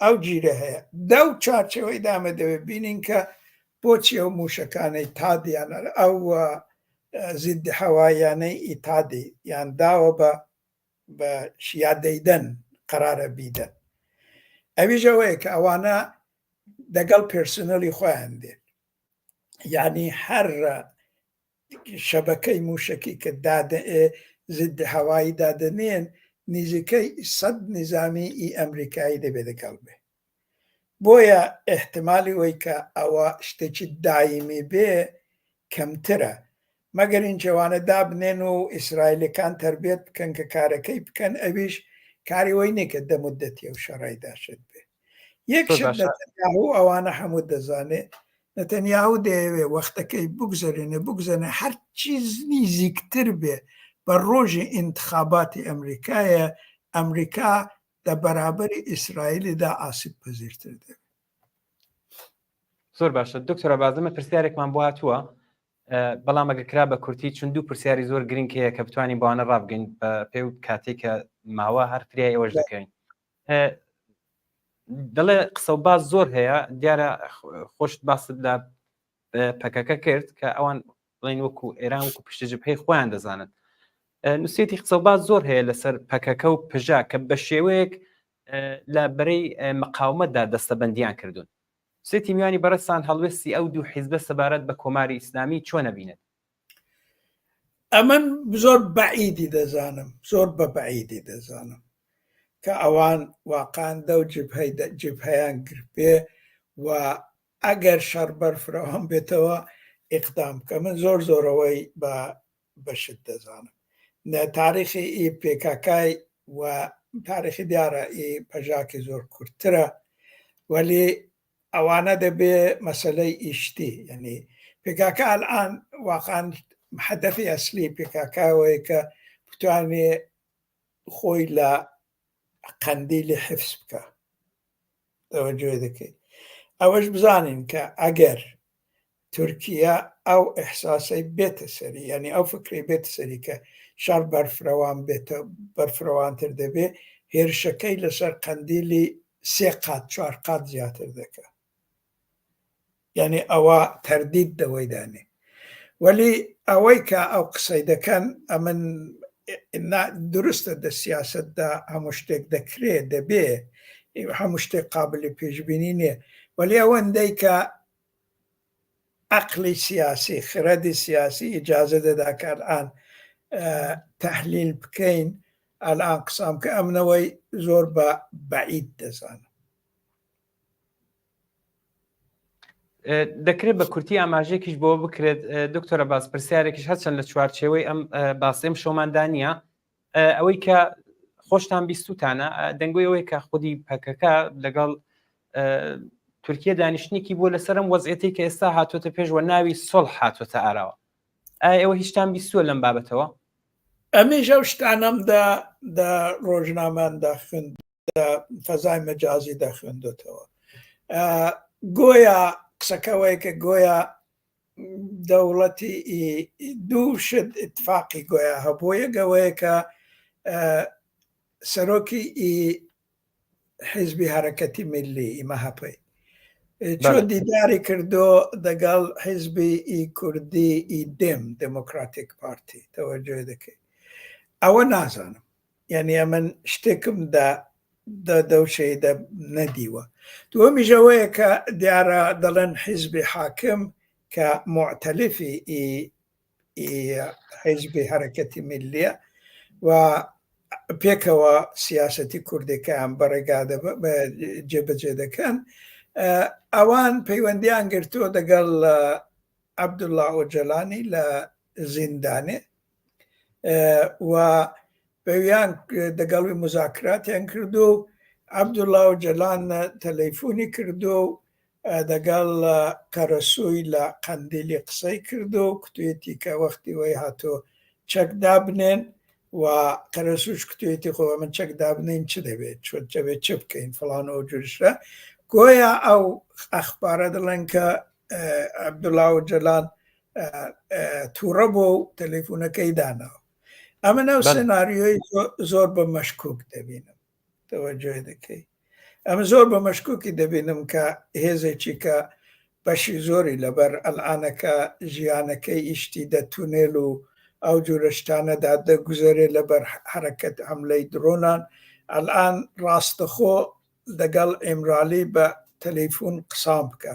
ئەو گیرە هەیە چارچەوەی دامە دەوێت بینین کە بۆچی ئەو موشەکانەی تادیان ئەو زیددی هەوایانەی ئیتادی یان داوە بە شیادەیدەن قەرارە بیدەن ئەویژەوەیە کە ئەوانە دەگەڵ پێرسنەلی خۆیان دێن یعنی هەر شەبەکەی موشکی کە زیددی هەوایی دادنێن نزیکەی 100 نظامی ئەمریکایی دەبێت دەگەڵ بێ بۆیە احتمالی وەی کە ئەوە شتێکی دایمی بێ کەمترە مەگەر این جوانە دابنێن و ئیسرائیلەکان تربێت بکەن کە کارەکەی بکەن ئەویش کاری وەی نیکە دەمودەتی ئەو شەڕای داشت بێ یەک شت نەتەنیاهو ئەوانە هەموو دەزانێت نەتەنیاهو دەیەوێ وەختەکەی بگزەنێ هەر چیز نزیکتر بێ بە ڕۆژی ئینتخاباتی ئەمریکایە ئەمریکا لە بەرابەری ئیسرائیلیدا ئاسیب پەزیرتر دەبێت زۆر باشە دکتۆرە بازمە پرسیارێکمان بۆ هاتووە بەڵام ئەگە کرا بە کورتی چون دوو پرسیاری زۆر گرنگ هەیە کە بتوانین بۆوانە ڕابگەین بە پێی و کاتێک کە ماوە هەر فریای ئەوەش دەکەین دەڵێ قسە و باز زۆر هەیە دیارە خۆشت باست لە پەکەکە کرد کە ئەوان بڵین وەکو ئێران وەکو پشتجبهەی خۆیان دەزانن نووسێتی قسە و باز زۆر هەیە لەسەر پەکەکە و پژا کە بە شێوەیەک لە بەرەی مقاومەتدا دەستەبەندیان کردوون سێتی میوانی بەڕستان هەڵوێستی ئەو دوو حیزبە سەبارەت بە کۆماری ئیسلامی چۆن نەبینێت ئەمن زۆر بەعیدی دەزانم زۆر بە بەعیدی دەزانم کە ئەوان واقعان دە و جبهەیان گرپێ و ئەگەر شەڕ بەرفرەوەم بێتەوە ئیقدام کە من زۆرەوەی بەشت دەزانم تاریخی ئی پێکاکای و تاریخی دیارە ئی پەژاکی زۆر کورتترە وەلی ئەوانە دەبێ مەسەلەی ئیشتی یعنی پێکاکە ئەلان واقعان هەدەفی ئەسلی پێکاکاوەیە کە بتوانێ خۆی لە قەندیلی حفز بکە تەوەجۆ دەکەیت ئەوەش بزانین کە ئەگەر تورکیا ئەو ئەحساسەی بێتە سەری یعنی ئەو فکری بێتە سەری کە شەڕ بەرفرەوان بێتە بەرفرەوانتر دەبێ هێرشەکەی لەسەر قەندیلی 3 قات 4 قات زیاتر دەکە یعنی ئەوە تەردید دەوەی دانێ وەلی ئەوەی کە ئەو قسەی دەکەن ئەمن درستە دە سیاسەتدا هەموو شتێک دەکرێت دەبێ هەموو شتێک قابلی پێشبینی نییە وەلی ئەوەندەی کە عقلی سیاسی خردی سیاسی ئیجازە دەدا کە ئەلان تەحلیل بکەین ئەلان قسام کە ئەمنەوەی زۆر بە بەعید دەزانم دەکرێت بە کورتی ئاماژێکیش بۆ بکرێت دکتۆرە باز پرسیارێکیش هەچەند لە چوارچێوەی ئەم باسێم شۆماندانیە ئەوەی کە خۆشتان بیستوتانە دەنگۆی ئەوەی کە خودی پەکەکە لەگەڵ تورکیە دانیشتێکی بۆ لەسەرم وەزعەتی کە ئێستا هاتوۆتە پێشوە ناوی سۆڵ هاتوۆتە ئاراوە ئەوە هیچتان بیستووە لەم بابەتەوە ئەمیش ئەو شتانەمدا ڕۆژنامەیاندا خوێند فەزای مەجازیدا خوێندوتەوە گۆیا قسەکەوەی کە گۆیا دەوڵەتی دوو شت اتفاقی گۆیا هەبوو یەکەوەیە کە سەرۆکی حیزبی حرەکەتی میلی ئیمەهەپەی چۆ دیداری کردو دەگەڵ حیزبی کوردی دێم دموکراتیک پارتی تەوەجۆ دەکەی ئەوە نازانم يعني من شتكم دا دوشي دا نديوة دومي جوية كديارة دلن حزب حاكم كمعتلفي حزب حركة ملية وبيكوا سياسة كردي كان برقادة جبجة كان اوان پەیوەندیان گرتووە دەگەڵ عەبدوڵڵا ئۆجەلانی لە زیندانێ و پێویان دەگەڵی مزاکراتیان کردو و عەبدوڵڵا ئۆجەلان تەلەیفۆنی کردو و دەگەڵ قەرەسووی لە قەندیلی قسەی کردو و کتوێتی کە وەختی وەی هاتۆ چەک دابنێن و قەرەسووش کتوێتی خۆ من چەک دابنین چ دەبێت چۆت چ بکەین فڵان ئەو جوشە گۆیا ئەو ئەخبارە دەڵێن کە عەبدوڵڵا ئۆجەلان تووڕە بۆ و تەلەیفۆنەکەی داناوە ئەمە نەو سناریۆی زۆر بە مەشکوک دەبینم تەوەجۆی دەکەی ئەمە زۆر بە مەشکوکی دەبینم کە هێزێکی کە بەشی زۆری لەبەر ئەلعانەکە ژیانەکەی ئیشتی دەتونێل و ئەو جۆرە شتانەدا دەگوزارێت لەبەر حرەکەت حەملەی درۆنان ئەلعان ڕاستەخۆ دەگەڵ ئێمرالی بە تەلەیفۆن قسام بکە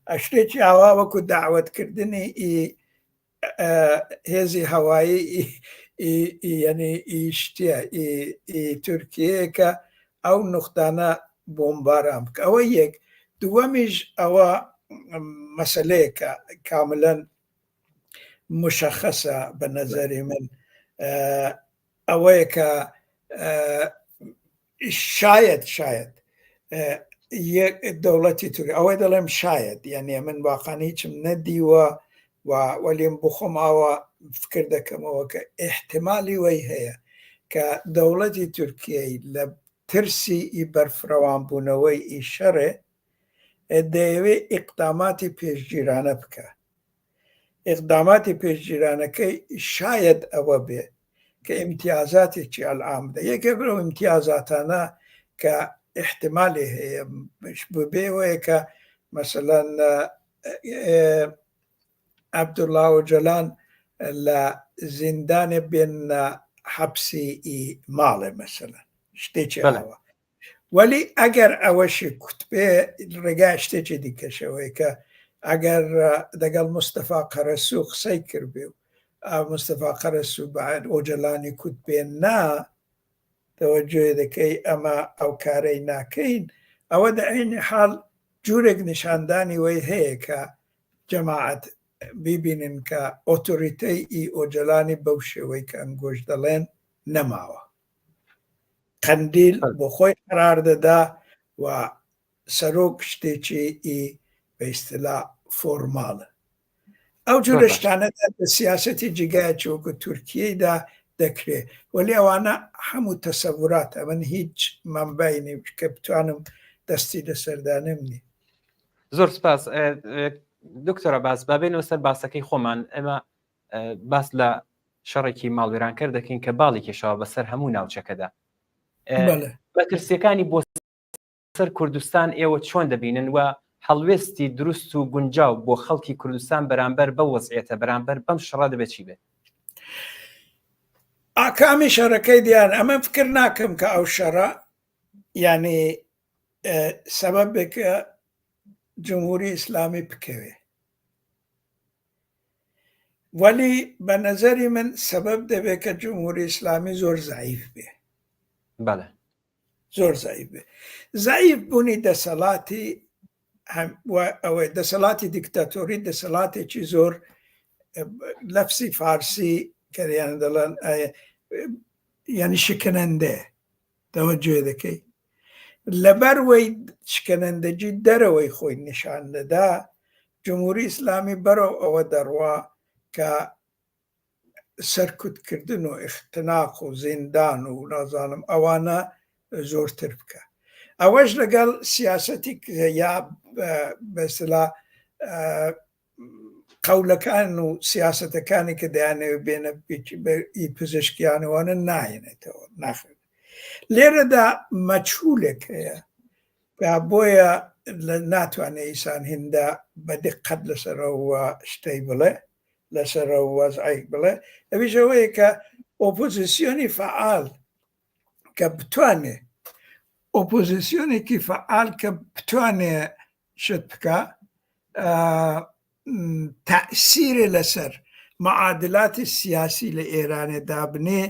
ئەشتێکی ئاوا وەکو داوەتکردنی هێزی هەوایی یعنی ئیشتیە تورکیە کە ئەو نوختانە بۆمباران بکە ئەوە یەک دووەمیش ئەوە مەسەلەیەکە کاملەن مشخصە بە نەزەری من ئەوەیە کە شاید دەوڵەتی تورکی ئەوەی دەڵێم شاید یعنی من واقعاً هیچم نەدیوە وەلیم بخۆم ئاوە فکر دەکەمەوە کە ئیحتیمالی وەی هەیە کە دەوڵەتی تورکیای لە ترسی بەرفڕەوانبوونەوەی ئیشەڕێ دەیەوێت ئیقداماتی پێشگیرانە بکە ئیقداماتی پێشگیرانەکەی شاید ئەوە بێ کە ئیمتیازاتێکی ئەلعام بدە یەکێک لەو ئیمتیازاتانە کە احتمالی هەیە ببێوەیە کە مەسەلەن عەبدوڵڵا ئۆجەلان لە زیندانێ بێن حەبسی ماڵێ مەسەلەن شتێکی ئەوە وەلی ئەگەر ئەوەشی کوتبێ ڕێگای شتێکی دیکەشەوەی کە ئەگەر دەگەڵ مستەفا قەرەسوو قسەی کردبێ و مستەفا قەرەسوو بەعد ئۆجەلانی کوتبێ نا تەوەجۆی دەکەی ئەمە ئەو کارەی ناکەین ئەوە دەعینی حاڵ جورێک نیشاندانی وەی هەیە کە جەماعەت بیبینن کە ئۆتۆریتەی ئۆجەلانی بەو شێوەی کە ئەنگۆش دەڵێن نەماوە قەندیل بۆ خۆی قرار دەدا و سەرۆک شتێکی بە ئیستیلا فۆرماڵە ئەو جورە شتانەدا بە سیاسەتی جگایەکی وەکو تورکیەیدا دەکرێت وەلی ئەوانە هەموو تەسەوراتە من هیچ مەنبەی کە بتوانم دەستی لەسەردانم نی زۆر سپاس دکتۆرە باس بابێنەوە سەر باسەکەی خۆمان ئێمە باس لە شەڕێکی ماڵوێرانکەر دەکەین کە باڵی کێشەوە بەسەر هەموو ناوچەکەدا بەترسیەکانی بۆ سەر کوردستان ئێوە چۆن دەبینن و هەڵوێستی دروست و گونجاو بۆ خەڵکی کوردستان بەرامبەر بە وەزعیەتە بەرامبەر بەم شەڕە دەبێت چی بێت ئاکامی شەڕەکەی دیان ئەمە فکر ناکەم کە ئەو شەڕە یعنی سەبەبێکە جمهوری ئیسلامی بکەوێ وەلی بە نەزەری من سەبەب دەبێت کە جمهوری ئیسلامی زۆر زعیف بێ بەڵێ زۆر زعیف بێ زعیف بوونی دەسەڵاتی ئەوەی دەسەڵاتی دیکتاتۆری دەسەڵاتێکی زۆر لەفسی فارسی کە یان دەڵێن یعنی شکنەندێ تەوەجۆ دەکەی لەبەروەی شکنەندەجی دەرەوەی خۆی نیشان دەدا جمهوری ئیسلامی بەرەو ئەوە دەڕوا کە سەرکوتکردن و اختناق و زیندان و نازانم ئەوانە زۆرتر بکە ئەوەش لەگەڵ سیاسەتی یا بەسلا قەولەکان و سیاسەتەکانی کە دەیانەوێت بێنە پزیشکیانەوانە نایەنێتەوە ناخێت لێرەدا مەجهولێک هەیە بۆیە ناتوانێت ئیسان هێندا بە دقت لەسەرەوە شتەی بڵێ لەسەرەوە وەزعی بڵێ ئەویش ئەوەیە کە ئۆپۆزیسیۆنی فعال کە بتوانێ ئۆپۆزیسیۆنێکی فعال کە بتوانێ شت بکە تەئسیرێ لەسەر معادلاتی سیاسی لە ئێرانێدا بنێ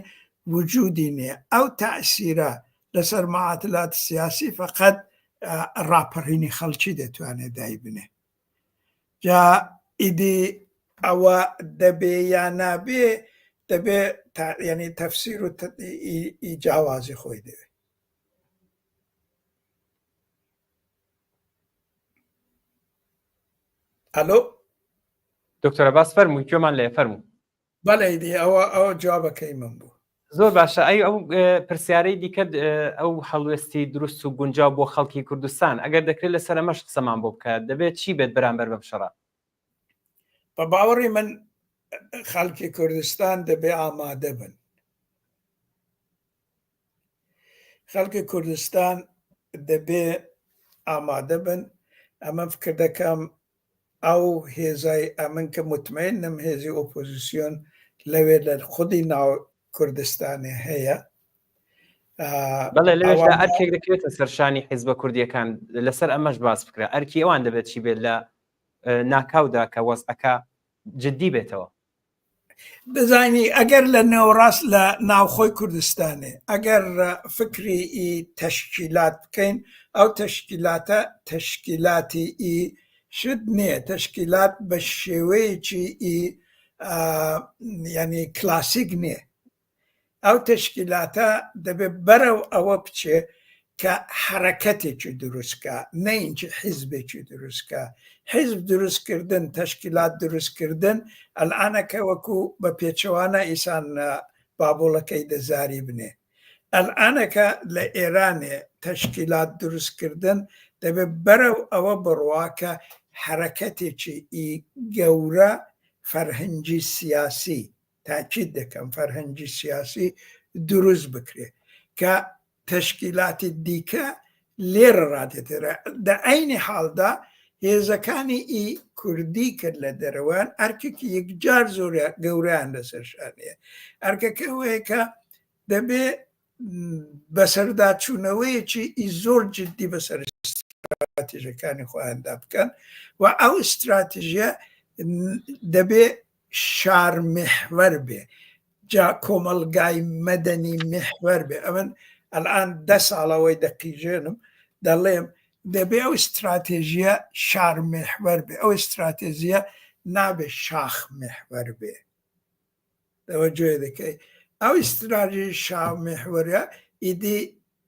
وجودی نییە. ئەو تەئسیرە لەسەر معادلات سیاسی فقط ڕاپەڕینی خەڵکی دەتوانێت دای بنێ. جا ئیدی ئەوە دەبێ یا نابێ دەبێ ینی تەفسیر و جیاوازی خۆی دەوێت. ئەلۆ دکتۆر عەباس فەرمووی کوێمان لێ فەرموو. بەڵێ ئیدی ئەوە جوابەکەی من بوو. زۆر باشە. ئەو پرسیارەی دیکە ئەو هەڵوێستی دروست و گونجاو بۆ خەڵکی کوردستان ئەگەر دەکرێت لەسەر ئەمەش قسەمان بۆ بکات دەبێت چی بێت بەرامبەر بەم شەڕە؟ بە باوەڕی من خەڵکی کوردستان دەبێ ئامادە بن. خەڵکی کوردستان دەبێ ئامادە بن. ئەمە فکر دەکەم ئەو هێزای ئەمن کە مطمئنم هێزی ئۆپۆزیسیۆن لەوێ لە خودی ناو کوردستانی هەیە. بەڵێ لەوێش لە ئەرکێک دەکرێتە سەرشانی حیزبە کوردیەکان لەسەر ئەمەش باس بکرا. ئەرکی ئەوان دەبێت چی بێت لە ناکاودا کە وەزعەکە جددی بێتەوە. دەزانی ئەگەر لە نێوەڕاست لە ناوخۆی کوردستانێ ئەگەر فکری تەشکیلات بکەین ئەو تەشکیلاتە تەشکیلاتی شت نییە. تەشکیلات بە شێوەیەکی ینی کلاسیک نییە. ئەو تەشکیلاتە دەبێت بەرەو ئەوە بچێ کە حرەکەتێکی دروستکە نەینکی حیزبێکی دروستکە. حیزب دروستکردن تەشکیلات دروستکردن ئەلعانەکە وەکو بە پێچەوانە ئیسان بابۆڵەکەی دەزاری بنێ. ئەلعانەکە لە ئێرانێ تەشکیلات دروستکردن دەبێت بەرەو ئەوە بڕواکە حرەکەتێکی گەورە فەرهەنگی سیاسی تاکید دەکەم فەرهەنگی سیاسی دروست بکرێ کە تەشکیلاتی دیکە لێرە ڕادێتێرە. لە عەینی حاڵدا هێزەکانی کوردی کرد لە دەرەوەیان ئەرکێکی یەکجار زۆر گەوریان لەسەر شانەیە. ئەرکەکە ئەوەیە کە دەبێ بەسەرداچوونەوەیەکی زۆر جددی بەسەر استراتیژەکانی خۆیاندا بکەن و ئەو استراتیژیە دەبێ شار محور بێ، جا کۆمەلگای مەدەنی محور بێ. ئەمن ئەلان 10 ساڵەوەی دەقیژێنم دەڵێم دەبێ ئەو استراتیژیە شار محور بێ. ئەو استراتیژیە نابێ شاخ محور بێ. توجه دەکەی ئەو استراتیژی شار محورە ئیدی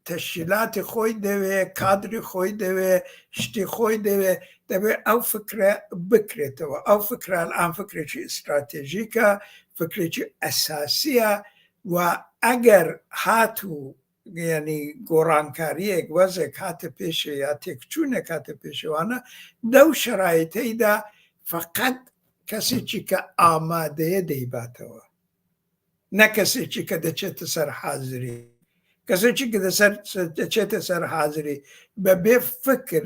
تەشکیلاتی خۆی دەوێ، کادری خۆی دەوێ، شتی خۆی دەوێ. دەبێت ئەو فکرە بکرێتەوە. ئەو فکرە ئەم فکرێکی استراتیژیکە، فکرێکی ئەساسیە و ئەگەر هاتوو ینی گۆڕانکاریەک وەزێک هاتە پێشێ یا تێکچوونێک هاتە پێشەوانە دەو شرایطەیدا فقط کەسێکی کە ئامادەیە دەیباتەوە، نە کەسێکی کە دەچێتە سەر حازری. کەسێکی کە دەچێتە سەر حازری بەبێ فکر،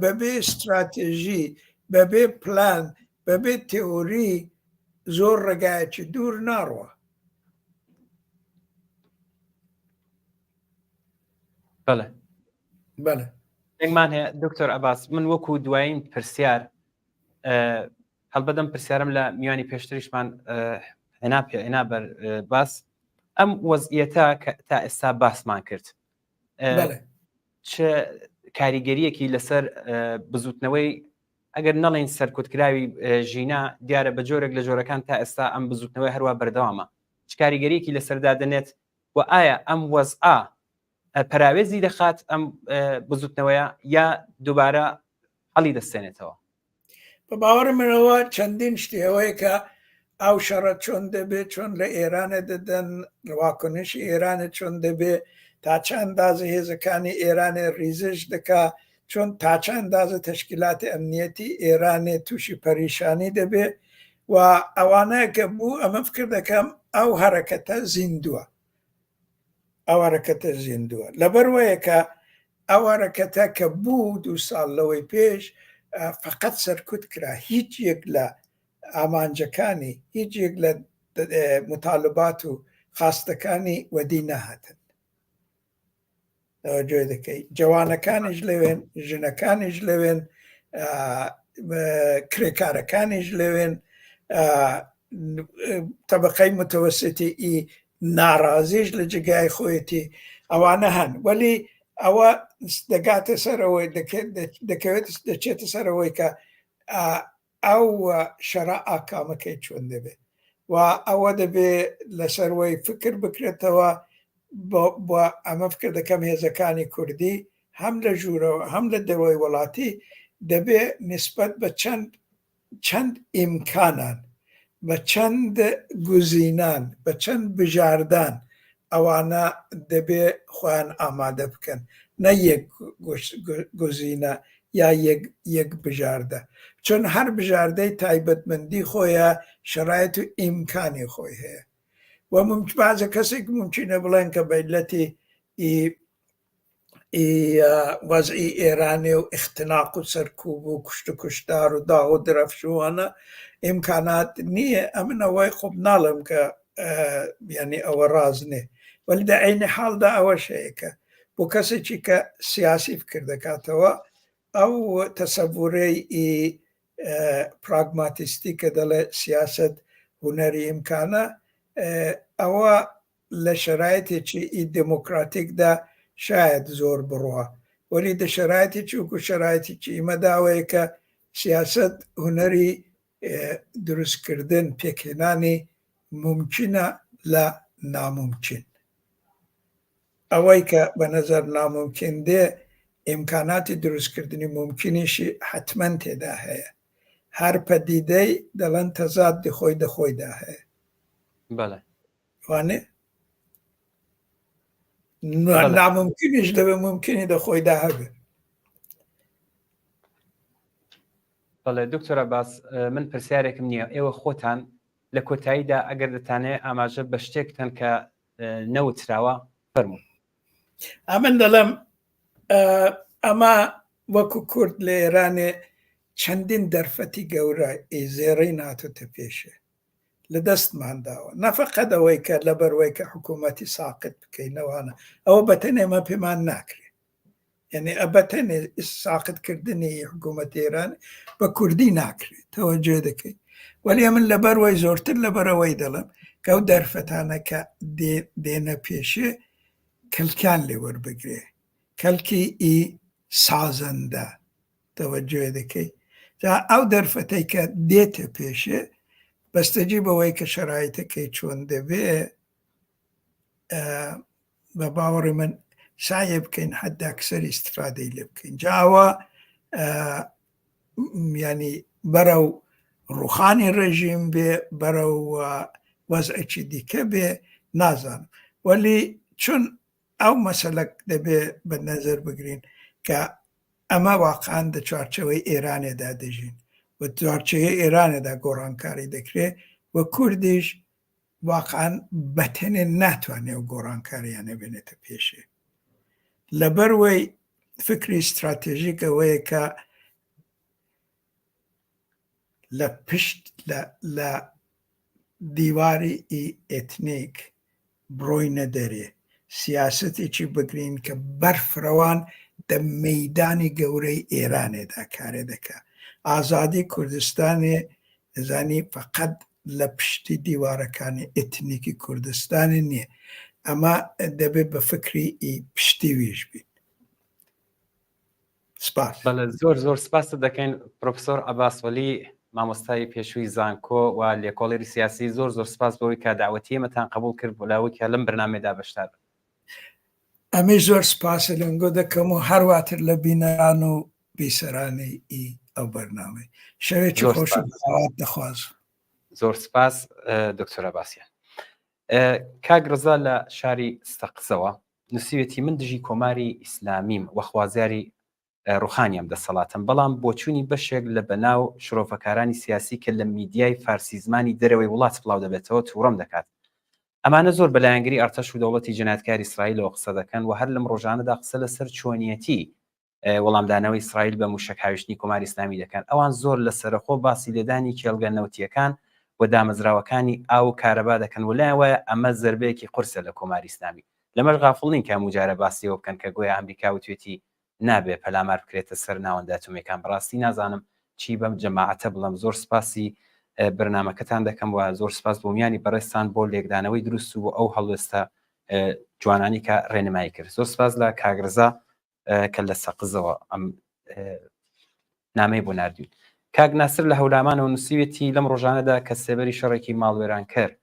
بەبێ استراتیژی، بەبێ پلان، بەبێ تێۆری زۆر ڕێگایەکی دوور ناڕوە. بەڵێ بەڵێ ێکمان هەیە دکتۆر عەباس، من وەکو دوایین پرسیار هەڵبەدەم پرسیارم لە میوانی پێشتریشمان هێنا بەر باس ئەم وەزعیەتە کە تا ئێستا باسمان کرد چ کاریگەریەکی لەسەر بزوتنەوەی ئەگەر نەڵێن سەرکوتکراوی ژینا دیارە بە جۆرێک لە جۆرەکان تا ئێستا ئەم بزوتنەوەی هەروە بەردەوامە. چ کاریگەریەکی لەسەردا دەنێت و ئایا ئەم وەزعە پەراوێزی دەخات ئەم بزوتنەوەیە یا دووبارە هەڵی دەستێنێتەوە؟ بە باوەڕ منەوە چەندین شتێەوەی کە ئەو شەڕە چۆن دەبێت، چۆن لە ئێرانە دەدەن، واکنشی ئێرانە چۆن دەبێت، تا چەند ئەندازە هێزەکانی ئێرانێ ریزش دەکا، چۆن تا چەند ئەندازە تەشکیلاتی ئەمنیەتی ئێرانێ تووشی پەریشانی دەبێت و ئەوانەیە کە بوو ئەمە فکر دەکەم ئەو هەرەکەتە زیندووە. ئەو هەرەکەتە زیندووە لەبەرەوەیە کە ئەو هەرەکەتە کە بوو 2 ساڵ لەوەی پێش فقط سەرکوت کرا. هیچ یەک لە ئامانجەکانی، هیچ یەک لە متالبات و خاستەکانی وەدی نەهاتن. توجه دەکەی جوانەکانیش لەوێن ژنەکانیش لەوێن کرێکارەکانیش لەوێن طبقەی متوسطی ناڕازیش لە جگای خۆیەتی ئەوانە هەن وەلی ئەوە دەگاتە سەرەوەی دەکەوێت دەچێتە سەرەوەی کە ئەو شەرە ئاکامەکەی چۆن دەبێت و ئەوە دەبێت لەسەروەی فکر بکرێتەوە بۆ ئەمە فکر دەکەم هێزەکانی کوردی هەم لە ژوورەوە هەم لە دەوەی وڵاتی دەبێت نسبەت بە چەند ئیمکانان بە چەند گوزینان بە چەند بژاردان ئەوانە دەبێت خۆیان ئامادە بکەن نە یەک گوزینە یا یەک بژاردە چون هەر بژاردەی تایبەتمەندی خۆیە شرایط و ئیمکانی خۆی هەیە و بازە کەسێک ممکنە بڵێن کە بەیلەتی وەزعی ئێرانێ و اختناق و سەرکوب و کوشت و کوشتار و داغ و درەفشوانە ئیمکانات نییە ئەمنەوەی خۆب ناڵم کە یعنی ئەوە ڕازنێ وەلی لە عینی حاڵدا ئەوە شەیەکە بۆ کەسێکی کە سیاسی فکر دەکاتەوە ئەو تەسەبورەی پراگماتیستی کە دەڵێ سیاست هونەری ئیمکانە ئەوە لە شرایطێکی دموکراتیکدا شاید زۆر بڕوە وەلی دە شرایطێکی وەکو شرایطێکی ئیمەداوەیە کە سیاست هونەری دروستکردن پێکهێنانی ممکنە لە ناممکن ئەوەی کە بە نەزەر ناممکن دێ ئیمکاناتی دروستکردنی ممکنیشی حتمما تێدا هەیە هەر پەدیدەی دەڵێن تەزادی خۆی دەخۆیدا هەیە بەڵێ وانێ ناممکنیش دەبێ ممکنی دەخۆیدا هەبێ بەڵێ دکتۆر عەباس من پرسیارێکم نییە ئێوە خۆتان لە کۆتاییدا ئەگەر دەتانێت ئاماژە بە شتێکتان کە نەوتراوە فەرموون ئەمن دەڵێم ئەمە وەکو کورد لە ئێرانێ چەندین دەرفەتی گەورە ئیزێڕی ناتۆتە پێشێ لە دەستمانداوە نەفەقەت ئەوەی کە لەبەرەوەی کە حکوومەتی ساقت بکەینەوەوانە ئەوە بەتەنێمە پێمان ناکرێت یعنی ئەبەتەنێ ساقتکردنی حکوومەت ئێران بە کوردی ناکرێت تەوەجێ دەکەیت وەلی من لەبەرەوەی زۆرتر لەبەرەوەی دەڵم کە ئەو دەرفەتانە کە دێنە پێشێ کەلکیان لێ وەربگرێ کەلکی سازەندە تەوەجێ دەکەی تا ئەو دەرفەتەی کە دێتە پێشێ بەستەجی بەوەی کە شەرایطەکەی چۆن دەبێ بە باوەڕی من سایە بکەین حەداکسەر ئیستفادەی لێ بکەین جاوە ینی بەرەو ڕوخانی ڕێژیم بێ بەرەو وەزعێکی دیکە بێ نازانم وەلی چون ئەو مەسەلەک دەبێ بە نەزەر بگرین کە ئەمە واقعان دە چوارچەوەی ئێرانێدا دەژین و چوارچەوەی ئێرانێدا گۆڕانکاری دەکرێت و کوردیش واقعان بەتەنێ ناتوانێت و گۆڕانکاریانە بێنێتە پێشێ لەبەروەی فکری استراتێژیک ئەوەیە کە لە پشت لە دیواری ئێتنیک بڕۆینە دەرێ سیاسەتێکی بگرین کە بەرفرەوان دە مەیدانی گەورەی ئێرانێدا کارێ دەکا ئازادی کوردستانی زانی فقط لە پشتی دیوارەکانی ئێتنیکی کوردستانی نییە ئەمە دەبێت بە فکری پشتیویش بین سپاس زۆر زۆر سپاس دەکەین پرۆفسۆر عەباس وەلی مامۆستای پێشووی زانکۆ و لێکۆڵێری سیاسی زۆر زۆر سپاس بەوەی کە داوەتیەمەتان قبول کرد بۆ لاوەی کە لەم بەرنامەدا بەشدار بن ئەمەی زۆر سپاسە لەنگۆ دەکەم و هەرواتر لە بینەران و بیسەرانی ئەو بەرنامەی شەوێکی خۆش و بەخەوات دەخوازم زۆر سپاس دکتۆر عەباسیان کاک ڕەزا لە شاری ستەقزەوە نووسیوێتی من دژی کۆماری ئیسلامیم و خوازیاری ڕوخانیان دەسەڵاتم بەڵام بۆچوونی بەشێک لە بەناو شرۆفەکارانی سیاسی کە لە میدیای فارسی زمانی دەرەوەی وڵات بڵاو دەبێتەوە تووڕەم دەکات ئەمانە زۆر بەلایەنگری ئەرتەش و دەوڵەتی جەنایەتکاری ئیسرائیلەوە قسە دەکەن و هەر لەم ڕۆژانەدا قسە لەسەر چۆنیەتی وەڵامدانەوەی ئیسرائیل بە موشەکاویشتنی کۆماری ئیسلامی دەکەن ئەوان زۆر لە سەرخۆ باسی لێدانی کێڵگە نەوتیەکان و دامەزراوەکانی ئاو کارەبا دەکەن و لایەن وایە ئەمە زەربەیەکی قورسە لە کۆماری ئیسلامی لەمەش غافڵ نین کە هەموو جارە باسیەوە بکەن کە گویا ئەمریکا وتوێتی نابێ پەلامار بکرێتە سەر ناوەندە ئەتۆمیەکان. بەڕاستی نازانم چی بەم جەماعەتە بڵم. زۆر سپاسی بەرنامەکەتان دەکەم و زۆر سپاس بۆ میانی بەڕێستان بۆ لێکدانەوەی دروست و ئەو هەڵوێستە جوانانی کە ڕێنمایی کرد. زۆر سپاس لە کاگرزا کە لە سەقزەوە ئەم نامەی بۆ ناردوین. کاک ناسر لە هەولامانەوە نووسیوێتی لەم ڕۆژانەدا کە سێبەری شەڕێکی ماڵوێران کرد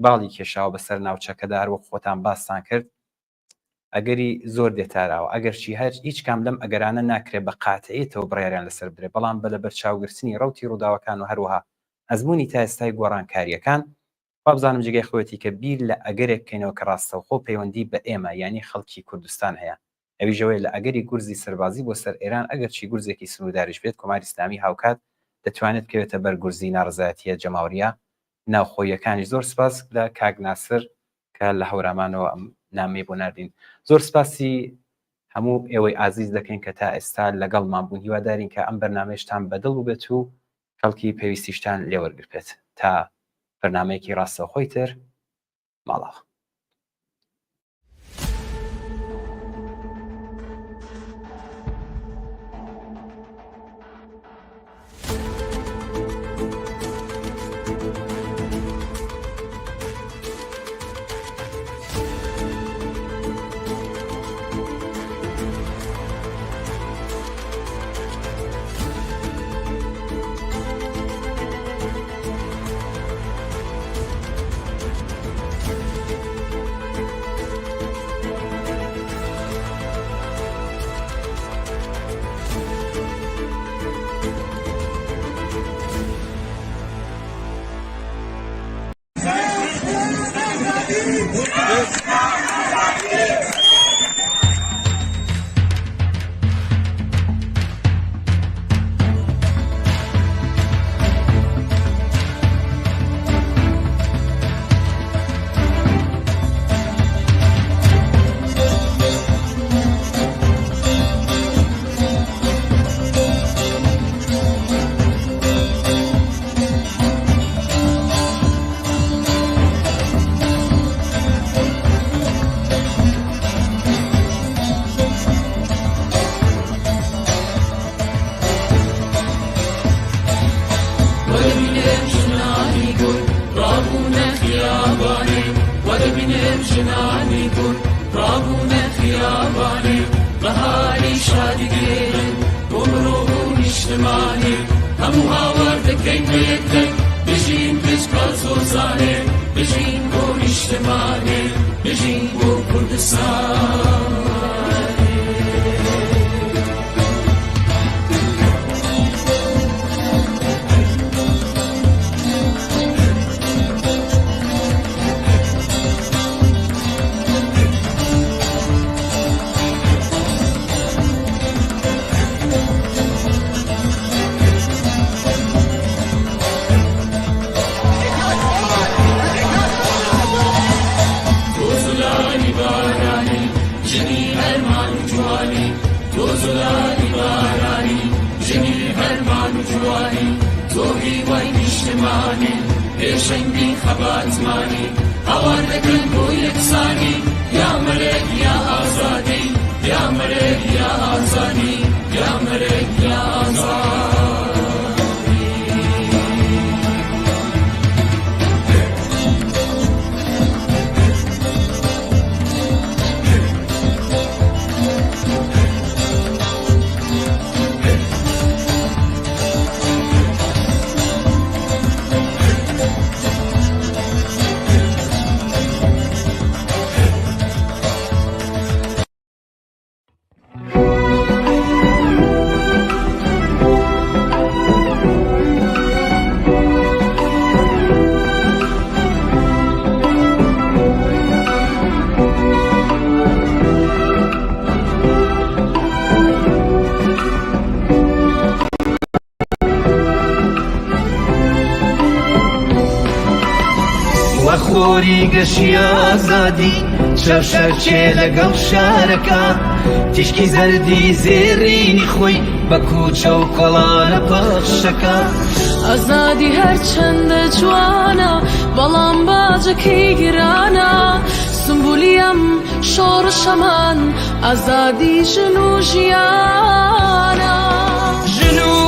باڵی کێشاوە بەسەر ناوچەکەدا هەروەک خۆتان باستان کرد ئەگەری زۆر دێتاراوە ئەگەرچی هیچ کام لەم ئەگەرانە ناکرێت بە قاتعیتەوە بڕیاریان لەسەر برێ بەڵام بە لەبەر چاوگرتنی ڕەوتی ڕووداوەکان و هەروەها ئەزمموی تا ئێستای گۆڕانکاریەکان وابزانم جگەی خۆەتی کە بیر لە ئەگەرێک بکەینەوە کە ڕاستەوخۆ پەیوەندی بە ئێمە ینی خەڵکی کوردستان هەیە ئەویژەوەی لە ئەگەری گورزی سەربازی بۆ سەر ئێران ئەگەرچی گورزێکی سنووداریش بێت کۆماری ئیسلامی هاوکات دەتوانێت بکەوێتە بەر گورزی ناڕزایەتیە جەماوریە ناوخۆیەکانی. زۆر سپاس لە کاک ناسر کە لە هەورامانەوە ئەم نامەی بۆ ناردین. زۆر سپاسی هەموو ئێوەی ئازیز دەکەین کە تا ئێستا لەگەڵمان بوون. هیوادارین کە ئەم بەرنامەیەشتان بەدڵ و بێت و خەڵکی پێویستیشتان لێوەرگرتێت تا بەرنامەیەکی ڕاستەوخۆی تر ماڵاوە. خۆری گەشی ئازادی شەرچێ لەگەڵ شارەکە تیشکی زەردی زێڕینی خۆی بە کوچە و کۆڵانە پەخشەکە ئازادی هەرچەندە جوانە بەڵام باجەکەی گرانە سمبولی ئەم شۆ شەمان ئازادی ژن و ژیانە ژن و